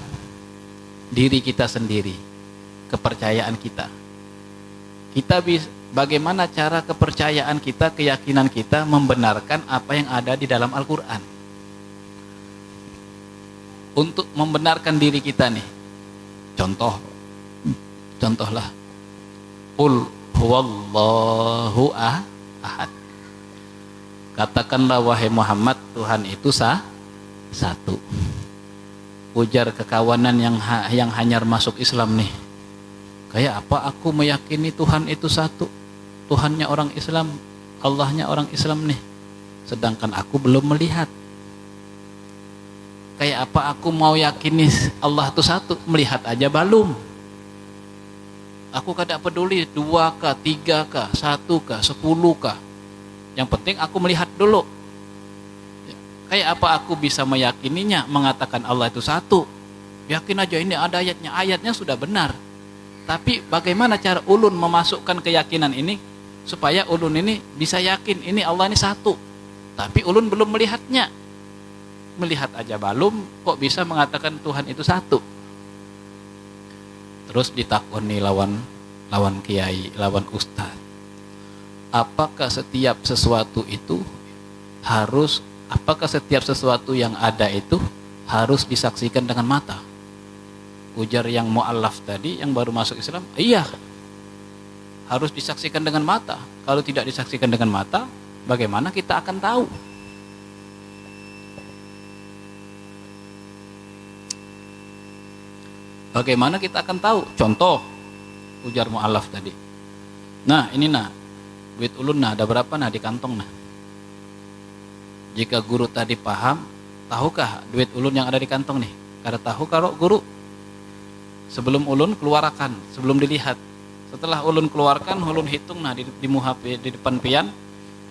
diri kita sendiri, kepercayaan kita. bagaimana cara kepercayaan kita, keyakinan kita membenarkan apa yang ada di dalam Al-Quran. Untuk membenarkan diri kita nih, contohlah, Qul huwallahu ahad. Katakanlah wahai Muhammad, Tuhan itu satu. Ujar kekawanan yang hanyar masuk Islam nih, kayak apa aku meyakini Tuhan itu satu? Tuhannya orang Islam, Allahnya orang Islam nih, sedangkan aku belum melihat. Kayak apa aku mau yakini Allah itu satu, melihat aja belum. Aku kada peduli 2kah, 3kah, 1kah, 10kah. Yang penting aku melihat dulu. Kayak apa aku bisa meyakininya, mengatakan Allah itu satu? Yakin aja ini ada ayatnya sudah benar. Tapi bagaimana cara ulun memasukkan keyakinan ini supaya ulun ini bisa yakin ini Allah ini satu, tapi ulun belum melihatnya. Melihat aja belum, kok bisa mengatakan Tuhan itu satu? Terus ditakoni lawan kiai, lawan ustaz, apakah setiap sesuatu yang ada itu harus disaksikan dengan mata? Ujar yang mu'allaf tadi, yang baru masuk Islam, iya, harus disaksikan dengan mata. Kalau tidak disaksikan dengan mata, bagaimana kita akan tahu? Bagaimana kita akan tahu? Contoh, ujar mu'allaf tadi. Nah, ini duit ulun ada berapa di kantong Jika guru tadi paham, tahukah duit ulun yang ada di kantong nih? Kada tahu kalau guru. Sebelum ulun keluarkan, sebelum dilihat. Setelah ulun keluarkan, ulun hitung di muhaf di depan pian.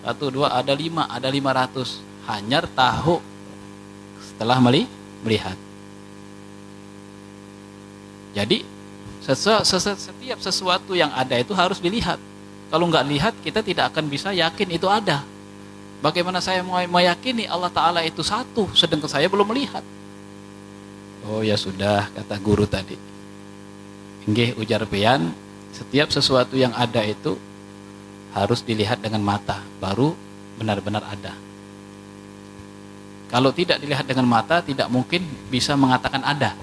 1, 2, ada 5, ada 500. Hanyar tahu setelah melihat. Jadi setiap sesuatu yang ada itu harus dilihat. Kalau nggak lihat, kita tidak akan bisa yakin itu ada. Bagaimana saya mau meyakini Allah Ta'ala itu satu, sedangkan saya belum melihat? Oh ya sudah, kata guru tadi. Inggih ujar pian, setiap sesuatu yang ada itu harus dilihat dengan mata, baru benar-benar ada. Kalau tidak dilihat dengan mata, tidak mungkin bisa mengatakan ada.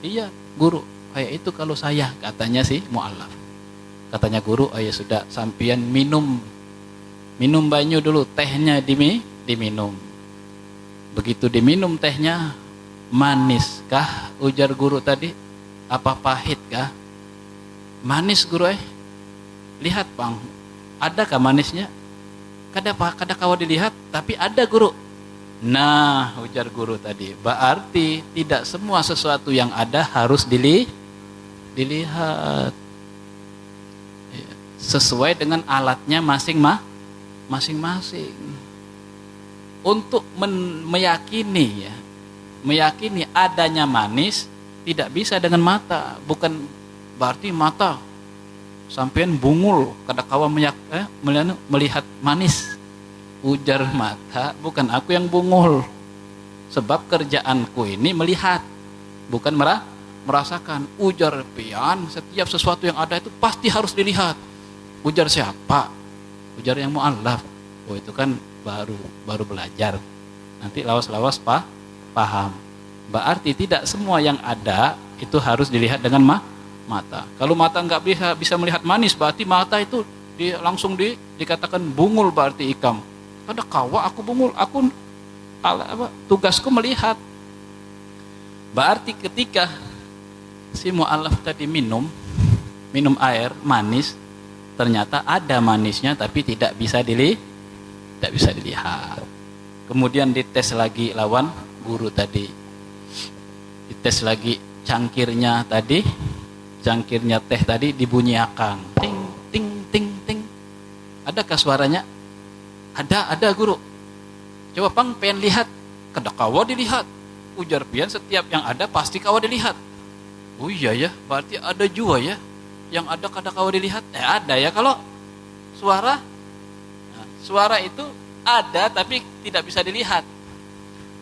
Iya, guru, kayak itu kalau saya, katanya si mu'allaf. Katanya guru, oh ya sudah, sampian minum banyu dulu, tehnya diminum. Begitu diminum tehnya, manis kah? Ujar guru tadi. Apa pahit kah? Manis guru Lihat bang, adakah manisnya? Kada kawa dilihat, tapi ada guru. Nah, ujar guru tadi, berarti tidak semua sesuatu yang ada harus dilihat. Sesuai dengan alatnya masing-masing. Untuk meyakini adanya manis tidak bisa dengan mata. Bukan berarti mata sampean bungul kada kawa melihat manis. Ujar mata, bukan aku yang bungul, sebab kerjaanku ini melihat, bukan merasakan. Ujar pian, setiap sesuatu yang ada itu pasti harus dilihat. Ujar siapa? Ujar yang mu'allaf. Oh itu kan baru belajar, nanti lawas-lawas paham. Berarti tidak semua yang ada itu harus dilihat dengan mata. Kalau mata nggak bisa melihat manis, berarti mata itu langsung dikatakan bungul, berarti ikam. Kada kawa aku bungul, aku tugasku melihat. Berarti ketika si mu'allaf tadi minum air manis, ternyata ada manisnya tapi tidak bisa dilihat. Kemudian dites lagi lawan guru tadi. Dites lagi cangkirnya teh tadi dibunyiakan, ting ting ting ting. Adakah suaranya? Ada guru. Coba pang pengen lihat, kada kawa dilihat. Ujar pian, setiap yang ada pasti kawa dilihat. Oh iya ya, berarti ada juga ya yang ada kada kawa dilihat. Ada ya kalau suara. Nah, suara itu ada tapi tidak bisa dilihat.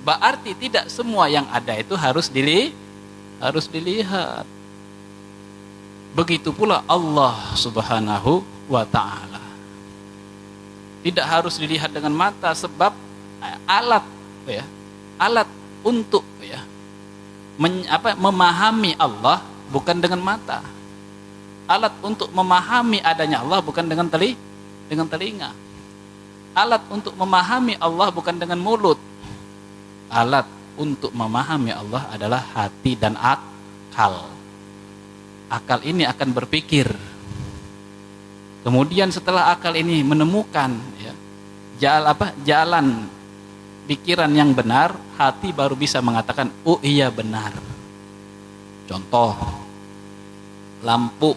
Berarti tidak semua yang ada itu harus dilihat. Begitu pula Allah Subhanahu wa ta'ala. Tidak harus dilihat dengan mata, sebab alat untuk memahami Allah bukan dengan mata. Alat untuk memahami adanya Allah bukan dengan telinga. Alat untuk memahami Allah bukan dengan mulut. Alat untuk memahami Allah adalah hati dan akal. Akal ini akan berpikir. Kemudian setelah akal ini menemukan jalan pikiran yang benar, hati baru bisa mengatakan, oh iya benar. Contoh, lampu.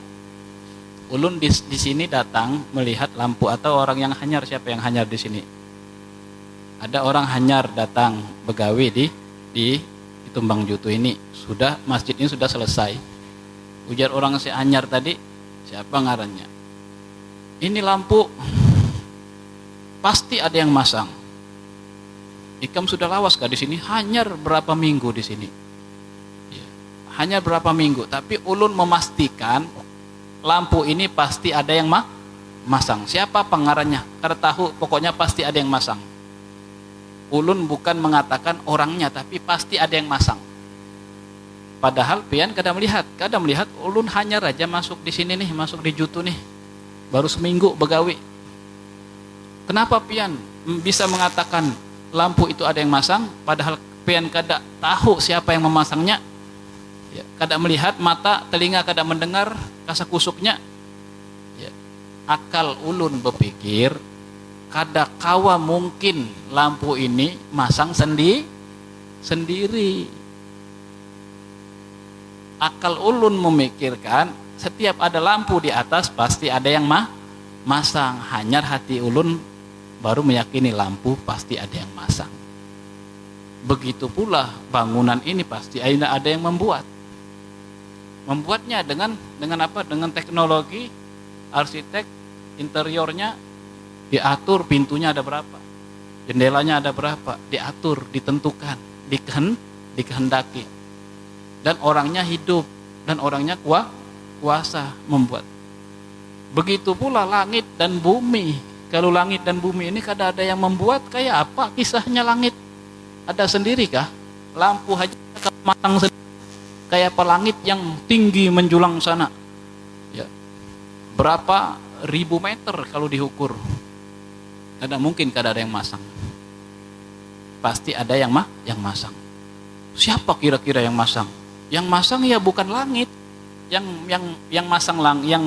Ulun di sini datang melihat lampu, atau orang yang hanyar, siapa yang hanyar di sini? Ada orang hanyar datang begawi di Tumbang Jutu ini. Sudah, masjid ini sudah selesai. Ujar orang si hanyar tadi, siapa ngarannya? Ini lampu pasti ada yang masang. Ikam sudah lawas kah di sini? Hanyar berapa minggu di sini? Hanyar berapa minggu, tapi ulun memastikan lampu ini pasti ada yang masang. Siapa pengarahnya? Karena tahu pokoknya pasti ada yang masang. Ulun bukan mengatakan orangnya, tapi pasti ada yang masang. Padahal pian kadang melihat ulun hanya raja masuk di sini nih, masuk di Jutu nih, baru seminggu begawi. Kenapa pian bisa mengatakan lampu itu ada yang masang? Padahal pian kada tahu siapa yang memasangnya. Kada melihat mata, telinga kada mendengar, kasakusuknya. Akal ulun berpikir, kada kawa mungkin lampu ini masang sendiri. Akal ulun memikirkan setiap ada lampu di atas pasti ada yang masang. Hanya hati ulun baru meyakini lampu pasti ada yang masang. Begitu pula bangunan ini pasti ada yang membuatnya dengan apa? Dengan teknologi, arsitek, interiornya diatur, pintunya ada berapa, jendelanya ada berapa, diatur, ditentukan, dikehendaki. Dan orangnya hidup, dan orangnya kuasa membuat. Begitu pula langit dan bumi. Kalau langit dan bumi ini kada ada yang membuat, kayak apa kisahnya langit? Ada sendiri kah? Lampu aja matang sendiri. Kayak apa langit yang tinggi menjulang sana? Berapa ribu meter kalau diukur? Kada mungkin kada ada yang masang. Pasti ada yang masang. Siapa kira-kira yang masang? Yang masang ya bukan langit. Yang masang yang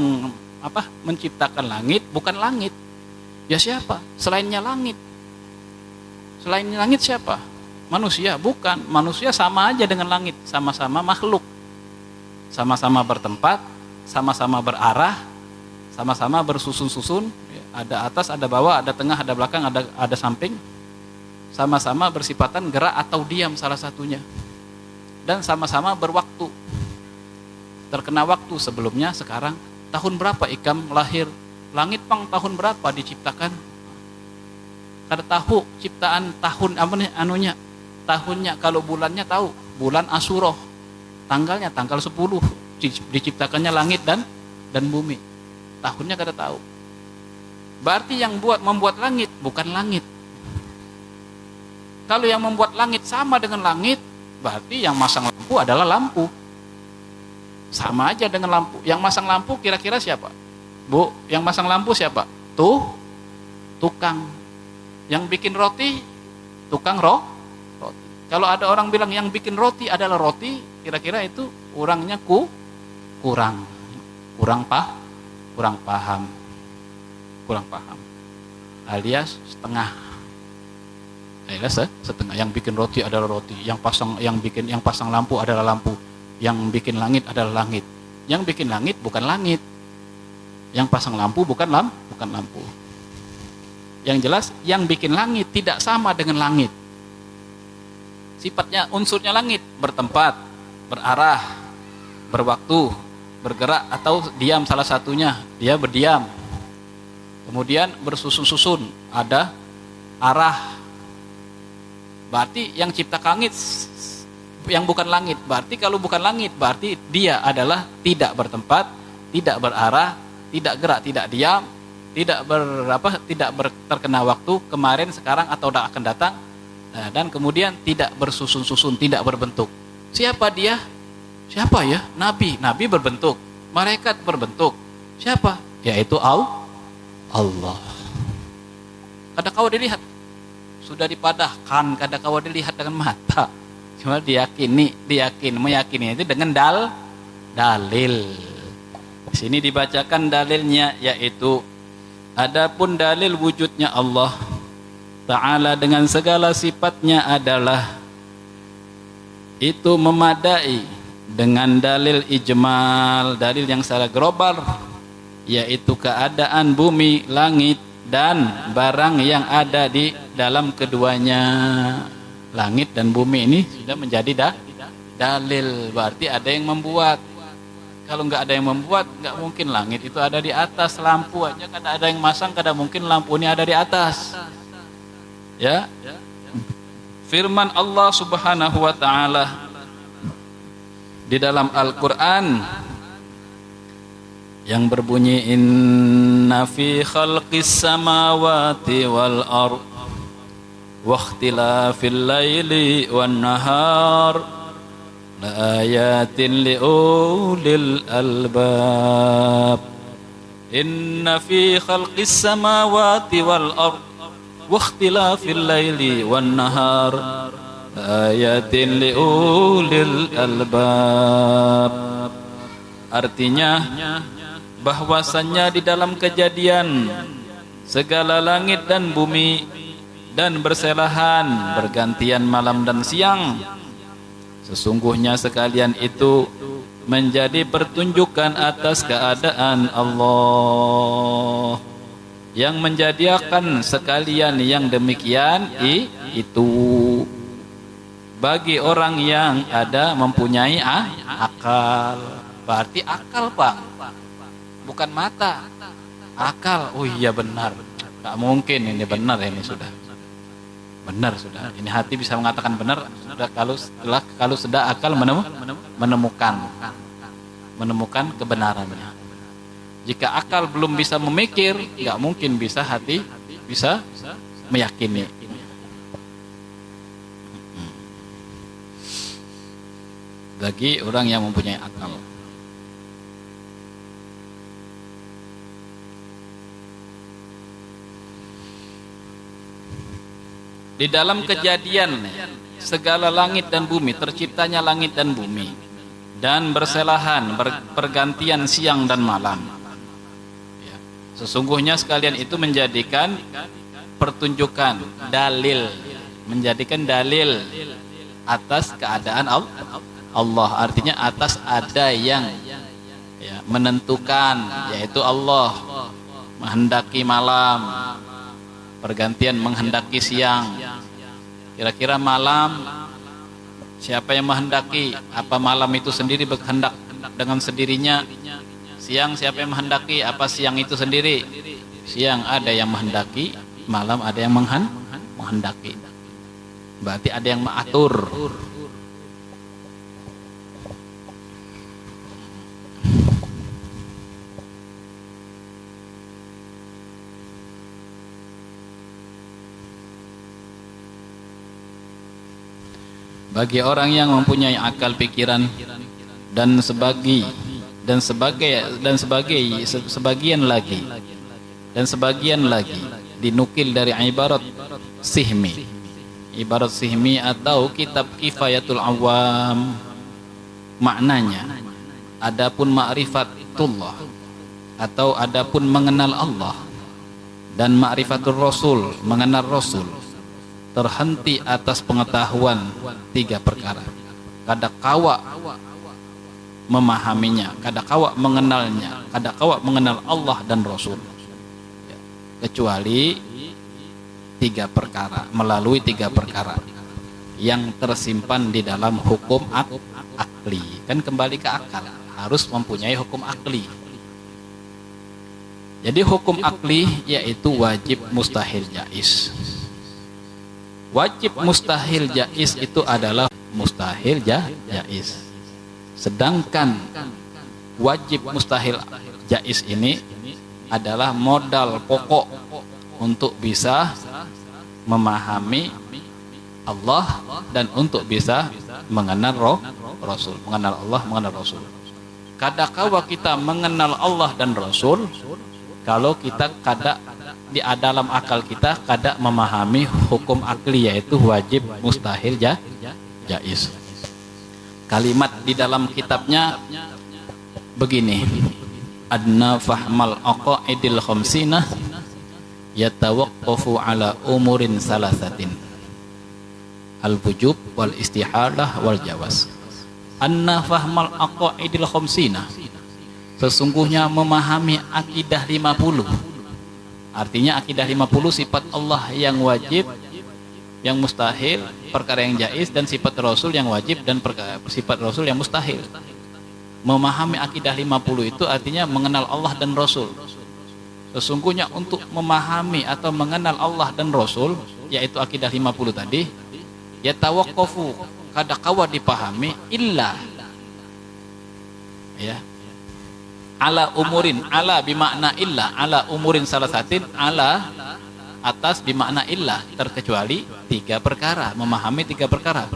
menciptakan langit bukan langit. Ya siapa? Selainnya langit. Selain langit siapa? Manusia, bukan. Manusia sama aja dengan langit, sama-sama makhluk. Sama-sama bertempat, sama-sama berarah, sama-sama bersusun-susun. Ada atas, ada bawah, ada tengah, ada belakang, ada samping. Sama-sama bersifatan gerak atau diam salah satunya. Dan sama-sama berwaktu. Terkena waktu sebelumnya, sekarang. Tahun berapa ikam lahir? Langit pang tahun berapa diciptakan? Kada tahu ciptaan tahun tahunnya, kalau bulannya tahu, bulan Asyura. Tanggalnya tanggal 10 diciptakannya langit dan bumi. Tahunnya kada tahu. Berarti yang membuat langit bukan langit. Kalau yang membuat langit sama dengan langit, berarti yang masang lampu adalah lampu. Sama aja dengan lampu. Yang masang lampu kira-kira siapa? Bu, yang masang lampu siapa? Tukang. Yang bikin roti, tukang roti. Kalau ada orang bilang yang bikin roti adalah roti, kira-kira itu orangnya kurang paham. Alias setengah. Setengah. Yang bikin roti adalah roti, yang pasang lampu adalah lampu, yang bikin langit adalah langit. Yang bikin langit bukan langit. Yang pasang lampu bukan lampu. Yang jelas yang bikin langit tidak sama dengan langit. Sifatnya, unsurnya langit bertempat, berarah, berwaktu, bergerak atau diam salah satunya, dia berdiam. Kemudian bersusun-susun, ada arah. Berarti yang cipta langit yang bukan langit. Berarti kalau bukan langit berarti dia adalah tidak bertempat, tidak berarah, tidak gerak, tidak diam, tidak terkena waktu kemarin, sekarang atau akan datang, dan kemudian tidak bersusun-susun, tidak berbentuk. Siapa dia? Siapa ya? Nabi berbentuk, malaikat berbentuk. Siapa? Yaitu Allah. Kadang-kala dilihat, sudah dipadahkan, kadang-kala dilihat dengan mata. Cuma meyakini itu dengan dalil. Di sini dibacakan dalilnya, yaitu adapun dalil wujudnya Allah Ta'ala dengan segala sifatnya adalah itu memadai dengan dalil ijmal, dalil yang secara global, yaitu keadaan bumi, langit, dan barang yang ada di dalam keduanya. Langit dan bumi ini sudah menjadi dalil, berarti ada yang membuat. Kalau nggak ada yang membuat, nggak mungkin langit itu ada di atas. Lampu aja kada ada yang masang, kada mungkin lampu ini ada di atas. Ya, firman Allah Subhanahu wa Ta'ala di dalam Al-Quran yang berbunyi, inna fi khalqis samawati wal ard wa ikhtilafil laili wan nahar la ayatin liulil albab. Inna fi khalqis samawati wal ard wa ikhtilafil laili wan nahar ayatin liulil albab. Artinya bahwasannya di dalam kejadian segala langit dan bumi dan berselahan bergantian malam dan siang, sesungguhnya sekalian itu menjadi pertunjukan atas keadaan Allah yang menjadikan sekalian yang demikian itu bagi orang yang ada mempunyai akal. Berarti akal, Bang, bukan mata, akal. Oh iya benar, tak mungkin ini benar, ini sudah benar, sudah ini hati bisa mengatakan benar sudah kalau sudah akal menemukan kebenarannya. Jika akal belum bisa memikir, nggak mungkin bisa hati bisa meyakini. Bagi orang yang mempunyai akal. Di dalam kejadian segala langit dan bumi, terciptanya langit dan bumi dan berselahan pergantian siang dan malam, ya, sesungguhnya sekalian itu menjadikan pertunjukan, dalil, menjadikan dalil atas keadaan Allah. Artinya atas ada yang menentukan, yaitu Allah menghendaki malam, pergantian menghendaki siang. Kira-kira malam siapa yang menghendaki? Apa malam itu sendiri berkehendak dengan sendirinya? Siang siapa yang menghendaki? Apa siang itu sendiri? Siang ada yang menghendaki, malam ada yang menghendaki. Berarti ada yang mengatur. Bagi orang yang mempunyai akal pikiran dan sebagian lagi dinukil dari ibarat sihmi atau kitab Kifayatul Awam, maknanya adapun ma'rifatullah atau adapun mengenal Allah dan ma'rifatul Rasul, mengenal Rasul, terhenti atas pengetahuan 3 perkara. Kadakawa memahaminya, kadakawa mengenalnya, kadakawa mengenal Allah dan Rasul, kecuali 3 perkara, melalui 3 perkara yang tersimpan di dalam hukum akli. Kan kembali ke akal, harus mempunyai hukum akli. Jadi hukum akli yaitu wajib, mustahil, jaiz. Wajib, mustahil, jaiz itu adalah mustahil, jaiz. Sedangkan wajib, mustahil, jaiz ini adalah modal pokok untuk bisa memahami Allah dan untuk bisa mengenal Rasul, mengenal Allah, mengenal Rasul. Kadangkala kita mengenal Allah dan Rasul kalau kita di dalam akal kita kada memahami hukum akli, yaitu wajib, mustahil, jaiz. Kalimat di dalam kitabnya begini, adna fahmal aqaidil khamsinah yatawaqqafu ala umurin salasatin, al-wujub wal istihalah wal jawaz. Anna fahmal aqaidil khamsinah, sesungguhnya memahami akidah 50. Artinya akidah 50 sifat Allah yang wajib, yang mustahil, perkara yang jaiz, dan sifat Rasul yang wajib dan sifat Rasul yang mustahil. Memahami akidah 50 itu artinya mengenal Allah dan Rasul. Sesungguhnya untuk memahami atau mengenal Allah dan Rasul, yaitu akidah 50 tadi, ya tawaqqafu, kadangkala dipahami illa, ya, ala umurin, ala bimakna illa, ala umurin salasatin, ala atas bimakna illa, terkecuali 3 perkara, memahami 3 perkara,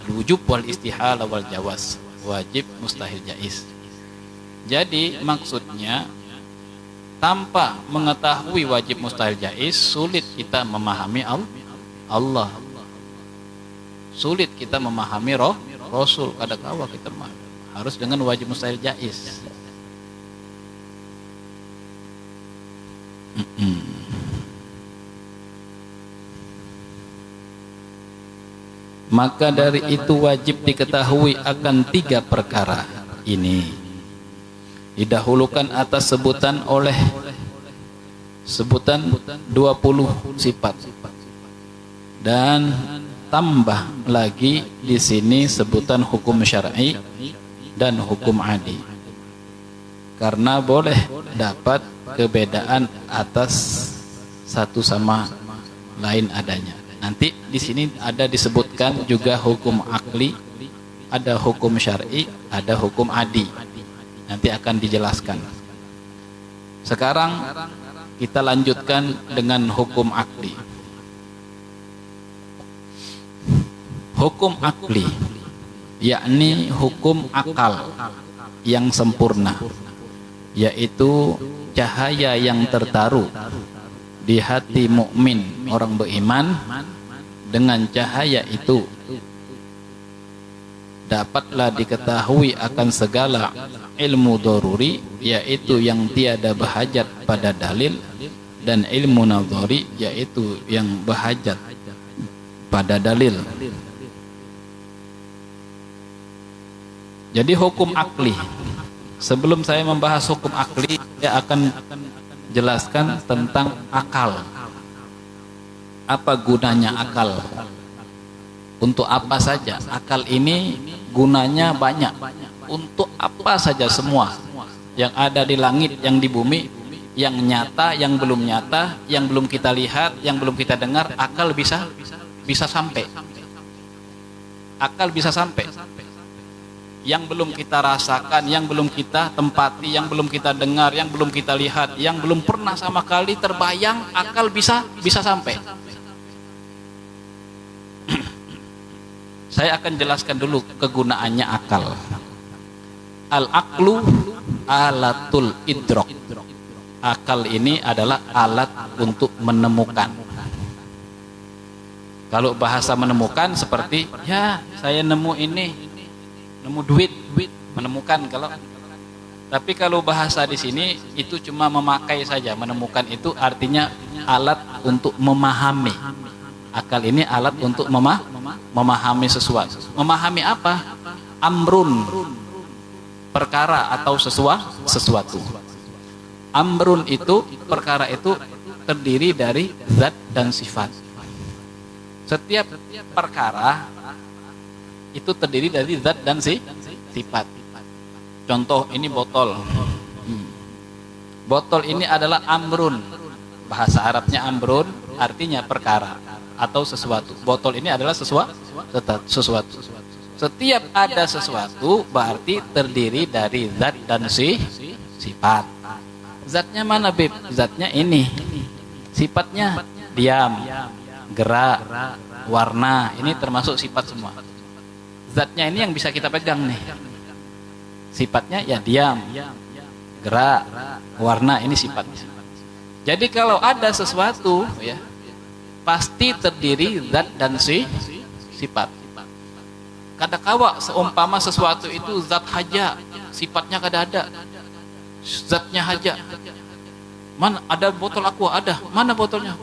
wujub wal istihala wal jawaz, wajib, mustahil, jaiz. Jadi maksudnya tanpa mengetahui wajib, mustahil, jaiz, sulit kita memahami Allah, sulit kita memahami Rasul. Kadangkala kita harus dengan wajib, mustahil, jaiz. Maka dari itu wajib diketahui akan 3 perkara ini. Didahulukan atas sebutan oleh sebutan 20 sifat, dan tambah lagi di sini sebutan hukum syar'i dan hukum adi, karena boleh dapat kebedaan atas satu sama lain adanya. Nanti di sini ada disebutkan juga hukum akli, ada hukum syar'i, ada hukum adi. Nanti akan dijelaskan. Sekarang kita lanjutkan dengan hukum akli. Hukum akli yakni hukum akal yang sempurna, yaitu cahaya yang tertaruh di hati mukmin, orang beriman. Dengan cahaya itu dapatlah diketahui akan segala ilmu daruri, yaitu yang tiada berhajat pada dalil, dan ilmu nadhari, yaitu yang berhajat pada dalil. Jadi hukum akli, sebelum saya membahas hukum akli, saya akan jelaskan tentang akal. Apa gunanya akal? Untuk apa saja? Akal ini gunanya banyak. Untuk apa saja semua yang ada di langit, yang di bumi, yang nyata, yang belum nyata, yang belum kita lihat, yang belum kita dengar, akal bisa sampai. Akal bisa sampai. Yang belum kita rasakan, yang belum kita tempati, yang belum kita dengar, yang belum kita lihat, yang belum pernah sama kali terbayang, akal bisa sampai. Saya akan jelaskan dulu kegunaannya akal. Al-aqlu alatul idrok. Akal ini adalah alat untuk menemukan. Kalau bahasa menemukan seperti, ya saya nemu ini, nemu duit, menemukan. Tapi kalau bahasa di sini itu cuma memakai saja. Menemukan itu artinya alat untuk memahami. Akal ini alat untuk memahami sesuatu. Memahami apa? Amrun, perkara atau sesuatu. Amrun itu, perkara itu terdiri dari zat dan sifat. Setiap perkara itu terdiri dari zat dan sifat. Contoh, ini botol. Botol ini adalah amrun. Bahasa Arabnya amrun artinya perkara atau sesuatu. Botol ini adalah sesuatu. Setiap ada sesuatu berarti terdiri dari zat dan sifat. Zatnya mana, Bib? Zatnya ini. Sifatnya diam, gerak, warna. Ini termasuk sifat semua. Zatnya ini yang bisa kita pegang nih. Sifatnya ya diam, gerak, warna, ini sifatnya. Jadi kalau ada sesuatu ya, pasti terdiri zat dan sifat. Kadakawa seumpama sesuatu itu zat haja, sifatnya kada ada. Zatnya haja. Mana ada botol aqua? Ada. Mana botolnya?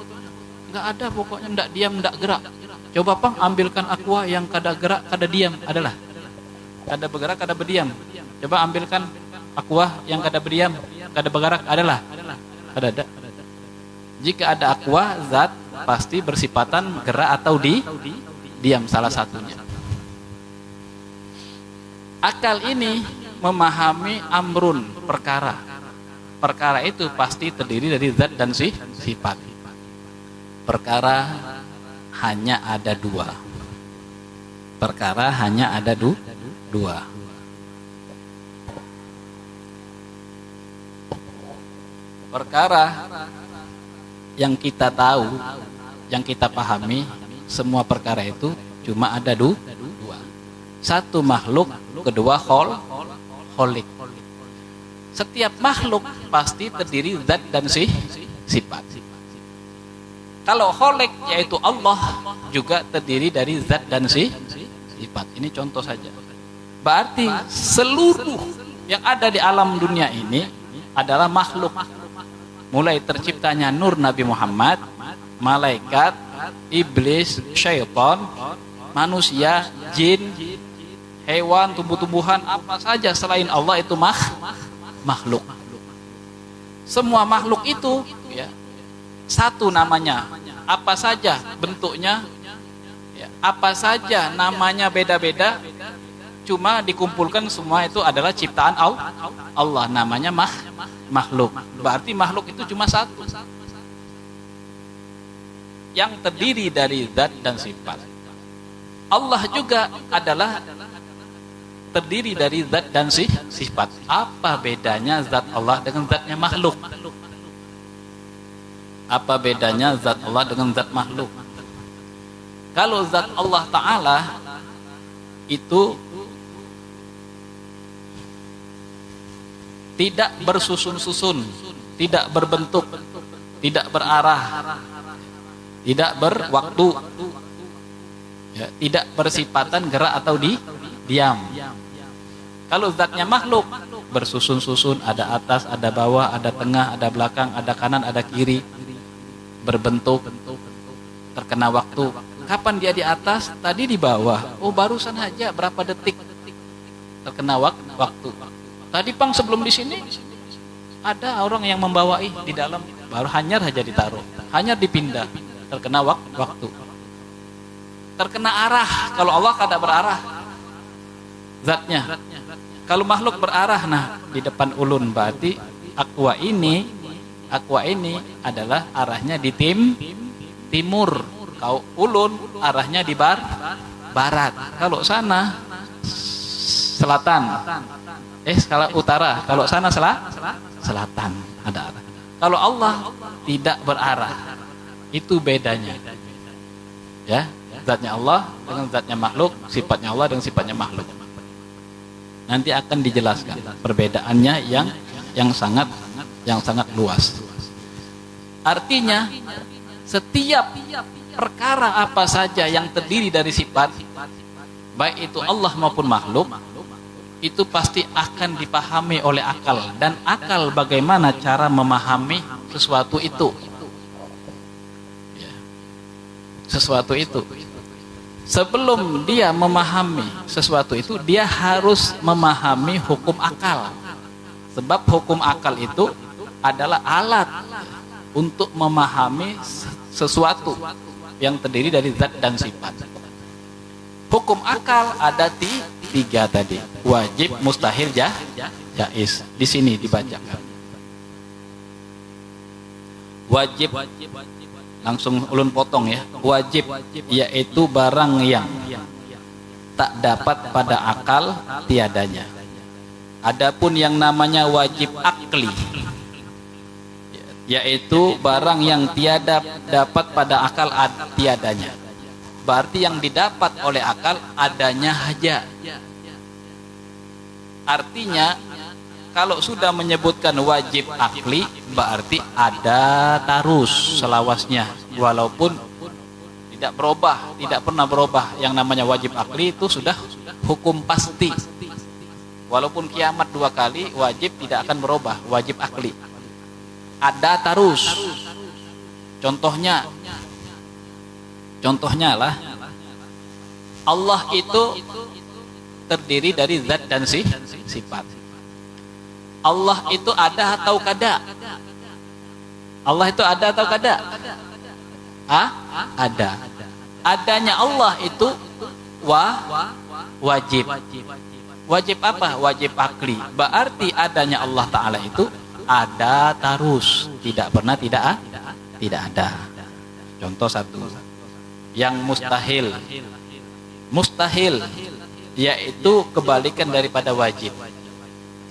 Enggak ada, pokoknya enggak diam, enggak gerak. Coba Pang ambilkan aqua yang kada gerak, kada diam, adalah. Kada bergerak, kada berdiam. Coba ambilkan aqua yang kada berdiam, kada bergerak, adalah. Kada ada. Jika ada aqua, zat pasti bersifatan gerak atau diam, salah satunya. Akal ini memahami amrun, perkara. Perkara itu pasti terdiri dari zat dan sifat. Perkara hanya ada dua. Perkara hanya ada dua. Perkara yang kita tahu, yang kita pahami, semua perkara itu cuma ada dua. Satu makhluk, kedua kholik. Setiap makhluk pasti terdiri zat dan sifat. Kalau kholik yaitu Allah juga terdiri dari zat dan sifat. Ini contoh saja. Berarti seluruh yang ada di alam dunia ini adalah makhluk. Mulai terciptanya nur Nabi Muhammad, malaikat, iblis, syaitan, manusia, jin, hewan, tumbuh-tumbuhan, apa saja selain Allah itu makhluk. Semua makhluk itu ya, satu namanya, apa saja bentuknya, ya, apa saja namanya beda-beda, cuma dikumpulkan semua itu adalah ciptaan Allah, namanya makhluk. Berarti makhluk itu cuma satu, yang terdiri dari zat dan sifat. Allah juga adalah terdiri dari zat dan sifat. Apa bedanya zat Allah dengan zatnya makhluk? Apa bedanya zat Allah dengan zat makhluk? Kalau zat Allah Ta'ala itu tidak bersusun-susun, tidak berbentuk, tidak berarah, tidak berwaktu, ya, tidak bersifatan gerak atau diam. Kalau zatnya makhluk bersusun-susun, ada atas, ada bawah, ada tengah, ada belakang, ada kanan, ada kiri, berbentuk, terkena waktu. Kapan dia di atas? Tadi di bawah. Oh, barusan aja berapa detik terkena waktu. Tadi Pang sebelum di sini ada orang yang membawai di dalam, baru hanyar saja ditaruh, hanyar dipindah, terkena waktu. Terkena arah. Kalau Allah kada berarah zatnya. Kalau makhluk berarah, nah di depan ulun, berarti aqua ini adalah arahnya di timur. Kau ulun arahnya di barat. Kalau sana selatan. Kalau utara. Kalau sana selatan, ada arah. Kalau Allah tidak berarah. Itu bedanya. Ya, zatnya Allah dengan zatnya makhluk, sifatnya Allah dengan sifatnya makhluk. Nanti akan dijelaskan perbedaannya yang sangat luas. Artinya setiap perkara apa saja yang terdiri dari sifat, baik itu Allah maupun makhluk, itu pasti akan dipahami oleh akal. Dan akal bagaimana cara memahami sesuatu itu. Sesuatu itu. Sebelum dia memahami sesuatu itu, dia harus memahami hukum akal. Sebab hukum akal itu adalah alat untuk memahami sesuatu yang terdiri dari zat dan sifat. Hukum akal ada tiga tadi. Wajib, mustahil, jaiz. Di sini dibacakan. Wajib, langsung ulun potong ya. Wajib yaitu barang yang tak dapat pada akal tiadanya. Adapun yang namanya wajib akli, yaitu barang yang tiada dapat pada akal tiadanya. Berarti yang didapat oleh akal adanya saja. Artinya kalau sudah menyebutkan wajib akli berarti ada tarus selawasnya, walaupun tidak berubah, tidak pernah berubah. Yang namanya wajib akli itu sudah hukum pasti. Walaupun kiamat 2 kali, wajib tidak akan berubah, wajib akli. Ada tarus. Contohnya lah, Allah itu terdiri dari zat dan sifat. Allah itu ada atau kada? Allah itu ada atau kada? Ada. Adanya Allah itu wajib. Wajib apa? Wajib akli. Berarti adanya Allah Ta'ala itu ada tarus. Tidak pernah tidak ada. Contoh satu. Yang mustahil. Mustahil yaitu kebalikan daripada wajib.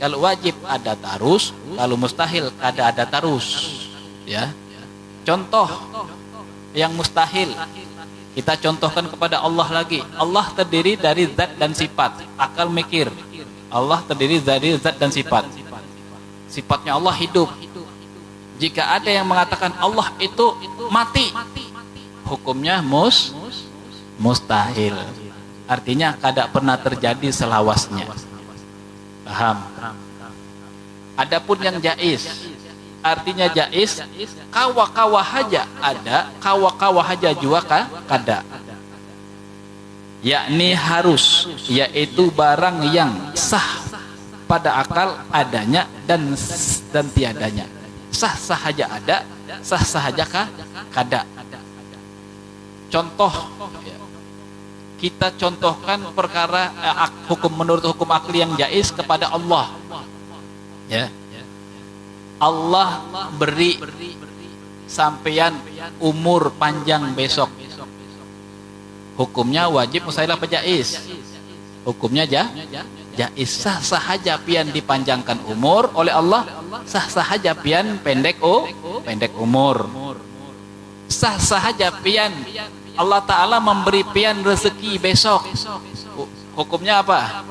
Kalau wajib ada tarus, kalau mustahil kada ada tarus. Ya. Contoh yang mustahil kita contohkan kepada Allah lagi. Allah terdiri dari zat dan sifat. Akal mikir. Allah terdiri dari zat dan sifat. Sifatnya Allah hidup. Jika ada yang mengatakan Allah itu mati, hukumnya mustahil. Artinya kada pernah terjadi selawasnya. Paham? Adapun yang jaiz, artinya jaiz, kawa-kawa haja ada, kawa-kawa haja juga kada. Yakni harus, yaitu barang yang sah pada akal adanya dan tiadanya. Sah sahaja ada, sah sahaja kada. Contoh, kita contohkan perkara hukum menurut hukum akli yang jaiz kepada Allah. Ya. Allah beri sampeyan umur panjang besok. Hukumnya wajib mustahil apa jaiz? Hukumnya jaiz. Sah sahaja pian dipanjangkan umur oleh Allah, sah sahaja pian pendek umur. Sah sahaja pian Allah Ta'ala memberi pian rezeki besok. Hukumnya apa?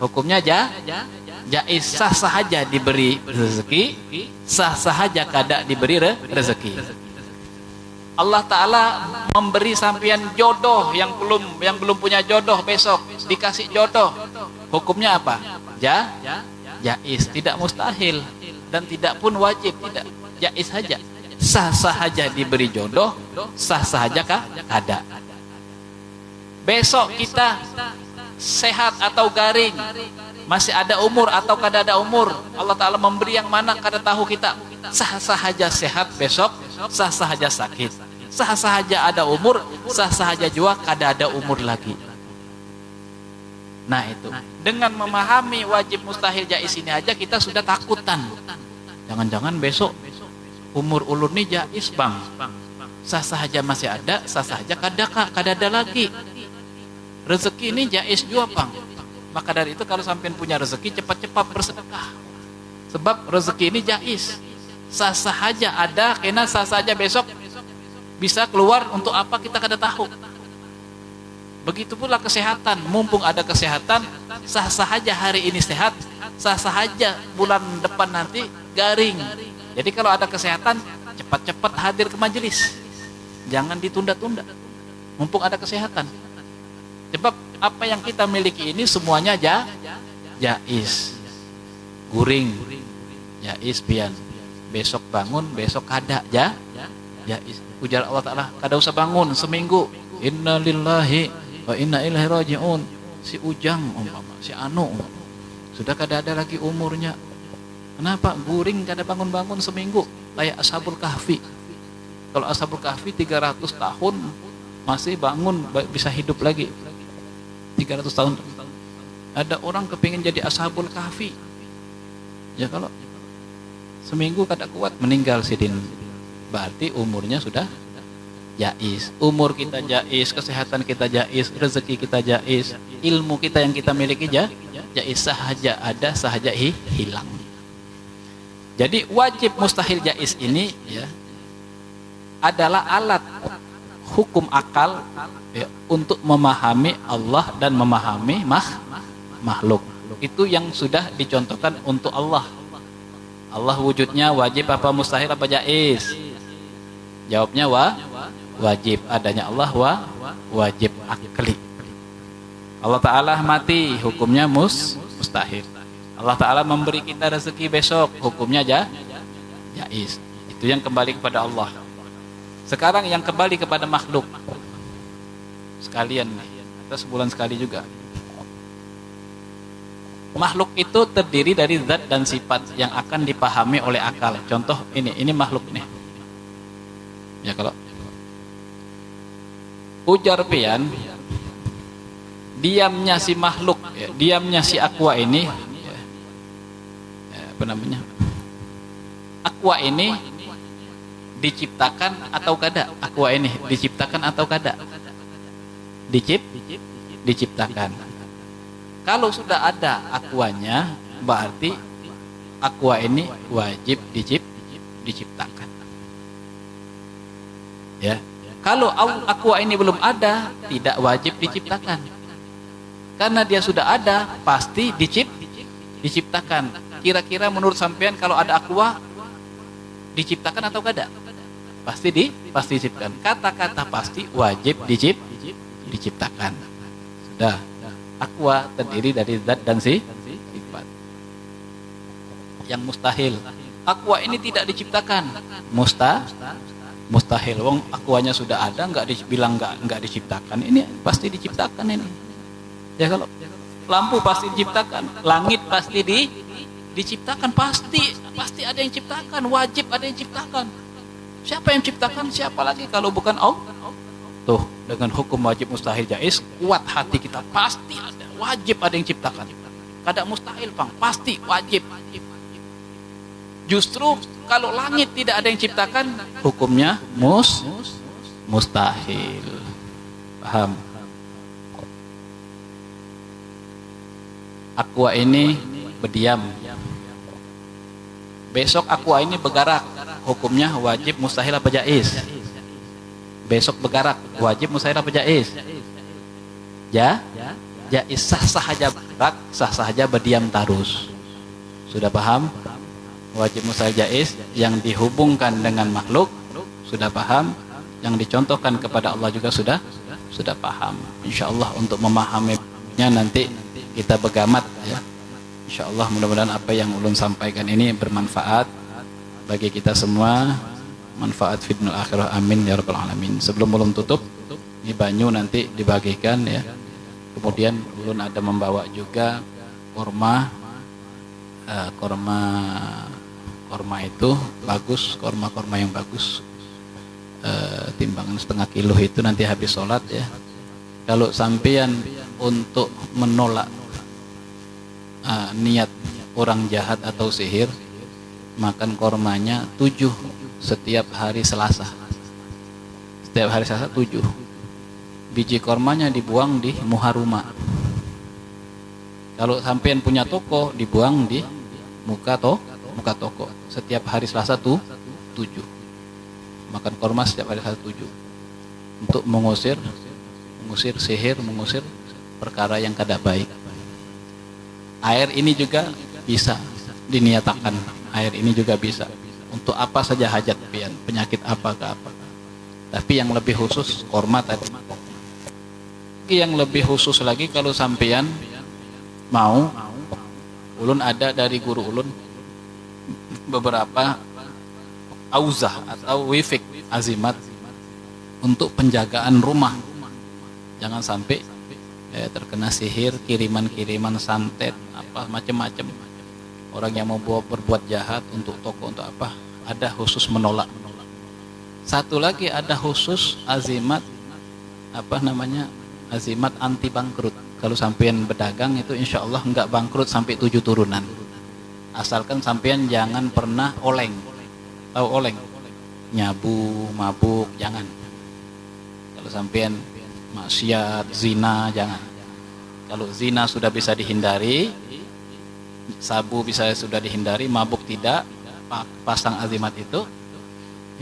Hukumnya jaiz. Sah sahaja diberi rezeki, sah sahaja kada diberi rezeki. Allah Ta'ala memberi sampian jodoh yang belum punya jodoh besok dikasih jodoh. Hukumnya apa? Jaiz, tidak mustahil dan tidak pun wajib, tidak, jaiz saja. Sah sahaja diberi jodoh, sah sahaja kada. Besok kita sehat atau garing, masih ada umur atau kada ada umur, Allah Ta'ala memberi yang mana kada tahu kita. Sah sahaja sehat besok, sah sahaja sakit, sah sahaja ada umur, sah sahaja juga kada ada umur lagi. Nah itu, dengan memahami wajib mustahil jaiz ini aja kita sudah takutan. Jangan-jangan besok umur ulun ini jaiz bang, sah sahaja masih ada, sah sahaja kada ada lagi. Rezeki ini jaiz juga bang. Maka dari itu kalau sampean punya rezeki cepat-cepat bersedekah. Sebab rezeki ini jaiz. Sah sahaja ada, kena sah sahaja besok bisa keluar, untuk apa kita kada tahu. Begitu pula kesehatan, mumpung ada kesehatan, sah sahaja hari ini sehat, sah sahaja bulan depan nanti garing. Jadi kalau ada kesehatan, cepat-cepat hadir ke majelis. Jangan ditunda-tunda. Mumpung ada kesehatan. Sebab apa yang kita miliki ini semuanya jaiz. Guring, jaiz pian. Besok bangun, besok kada, jaiz. Ujar Allah Ta'ala, kada usah bangun seminggu. Inna lillahi wa inna ilaihi raji'un. Si Ujang, si Anu, sudah kada ada lagi umurnya. Kenapa? Guring kada bangun-bangun seminggu. Kayak Ashabul Kahfi. Kalau Ashabul Kahfi 300 tahun masih bangun, bisa hidup lagi. 300 tahun. Ada orang kepingin jadi Ashabul Kahfi. Ya kalau seminggu kada kuat, meninggal sidin. Berarti umurnya sudah jaiz. Umur kita jaiz, kesehatan kita jaiz, rezeki kita jaiz, ilmu kita yang kita miliki jaiz, sahaja ada, sahaja hilang. Jadi wajib mustahil jaiz ini ya adalah alat hukum akal ya, untuk memahami Allah dan memahami makhluk. Itu yang sudah dicontohkan untuk Allah. Allah wujudnya wajib apa mustahil apa jaiz? Jawabnya wajib. Adanya Allah wajib akli. Allah Ta'ala mati, hukumnya mustahil. Allah Ta'ala memberi kita rezeki besok, hukumnya jaiz. Itu yang kembali kepada Allah. Sekarang yang kembali kepada makhluk sekalian nih, atau sebulan sekali juga. Makhluk itu terdiri dari zat dan sifat yang akan dipahami oleh akal. Contoh ini makhluk nih. Ya kalau ujar pian, diamnya si makhluk, ya, diamnya si aqua ini, ya, apa namanya? Aqua ini diciptakan atau kada? Aqua ini diciptakan atau kada? Diciptakan. Kalau sudah ada aquanya, berarti aqua ini wajib diciptakan. Ya. Kalau aqua ini belum ada, tidak wajib diciptakan. Karena dia sudah ada, pasti diciptakan. Kira-kira menurut sampean kalau ada aqua diciptakan atau kada? Pasti diciptakan. Kata-kata pasti wajib diciptakan. Sudah. Aqua terdiri dari zat dan sifat. Yang mustahil, aqua ini tidak diciptakan. Mustahil. Wong aquanya sudah ada, bilang nggak diciptakan. Ini pasti diciptakan ini. Ya kalau lampu pasti diciptakan, langit pasti diciptakan, pasti ada yang ciptakan, wajib ada yang ciptakan. Siapa yang ciptakan? Siapa lagi kalau bukan Allah? Tuh, dengan hukum wajib mustahil jaiz, kuat hati kita, pasti ada, wajib ada yang ciptakan. Kada mustahil, Bang, pasti wajib. Justru kalau langit tidak ada yang ciptakan, hukumnya mustahil. Paham? Aqua ini berdiam. Besok aqua ini bergerak, hukumnya wajib mustahil apa jaiz? Besok bergerak, wajib mustahil apa jaiz? Jaiz, sah-sah aja bergerak, sah-sah aja berdiam terus. Sudah paham? Wajib mustahil jaiz yang dihubungkan dengan makhluk sudah paham, yang dicontohkan kepada Allah juga sudah paham. Insyaallah untuk memahaminya nanti kita begamat ya. Insyaallah mudah-mudahan apa yang ulun sampaikan ini bermanfaat bagi kita semua, manfaat fid dunya akhirah, amin ya rabbal alamin. Sebelum ulun tutup, ini banyu nanti dibagikan ya. Kemudian ulun ada membawa juga korma. Korma itu bagus, korma yang bagus. Timbangan setengah kilo itu nanti habis sholat ya. Kalau sampean untuk menolak niat orang jahat atau sihir, makan kormanya 7 setiap hari Selasa. Setiap hari Selasa 7. Biji kormanya dibuang di muharuma. Kalau sampean punya toko, dibuang di muka toko. Setiap hari Selasa 7. Makan korma setiap hari Selasa 7. Untuk mengusir sihir, mengusir perkara yang kada baik. Air ini juga bisa diniatakan. Air ini juga bisa untuk apa saja hajat pian, penyakit apa ke apa. Tapi yang lebih khusus korma tadi. Yang lebih khusus lagi kalau sampean mau, ulun ada dari guru ulun beberapa auzah atau wifik azimat untuk penjagaan rumah. Jangan sampai terkena sihir, kiriman santet, apa macam-macam. Orang yang mau berbuat jahat untuk toko, untuk apa, ada khusus menolak. Satu lagi ada khusus azimat, azimat anti bangkrut. Kalau sampean berdagang itu insya Allah enggak bangkrut sampai 7 turunan. Asalkan sampean jangan pernah oleng. Tahu oleng? Nyabu, mabuk, jangan. Kalau sampean maksiat, zina, jangan. Kalau zina sudah bisa dihindari, sabu bisa sudah dihindari, mabuk tidak, pasang azimat itu,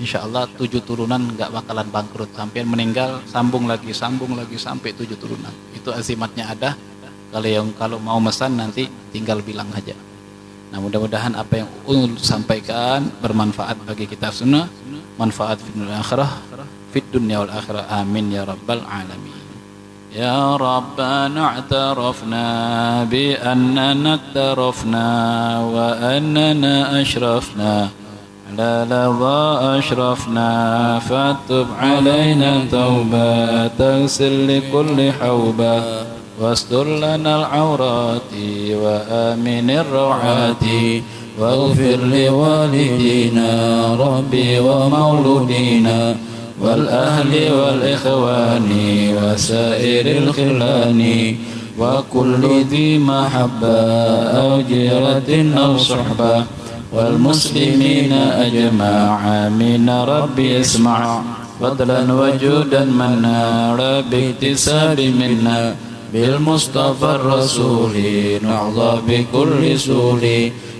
insya Allah 7 turunan nggak bakalan bangkrut. Sampai meninggal sambung lagi sampai 7 turunan. Itu azimatnya ada. Kalau mau mesan nanti tinggal bilang aja. Nah, mudah-mudahan apa yang sampaikan bermanfaat bagi kita semua, manfaat fid dunya wal akhirah. Amin ya rabbal alamin. Ya Rabbana a'tarafna bi annana a'tarafna wa annana ashrafna ala ladha ashrafna fatub alaina tawba taghsil li kulli hawba wastur lana al-awrati wa aminir rawati waghfir li walidina rabbi wa mauludina والأهل والإخوان وسائر الخلان وكل ذي محبة أو جيرة أو صحبة والمسلمين أجمع آمين ربي اسمع فضلا وجودا منا باكتساب منا بالمصطفى الرسول نعظى بكل سول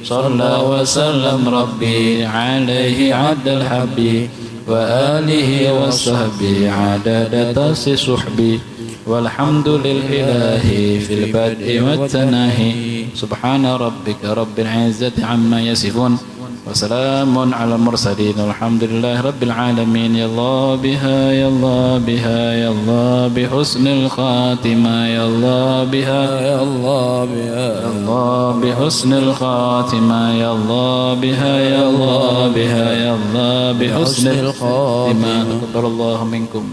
صلى وسلم ربي عليه عد الحبيب وآله وصحبه عدد طاس صحبي والحمد لله في البدء والتناهي سبحان ربك رب العزة عما يصفون وسلام على المرسلين والحمد لله رب العالمين. يا الله بها يا الله بها يا الله بحسن الخاتمة يا الله بها يا الله بها يا الله بحسن الخاتمة يا الله بها يا الله بها يا الله بحسن الخاتمة. تقبل الله منكم.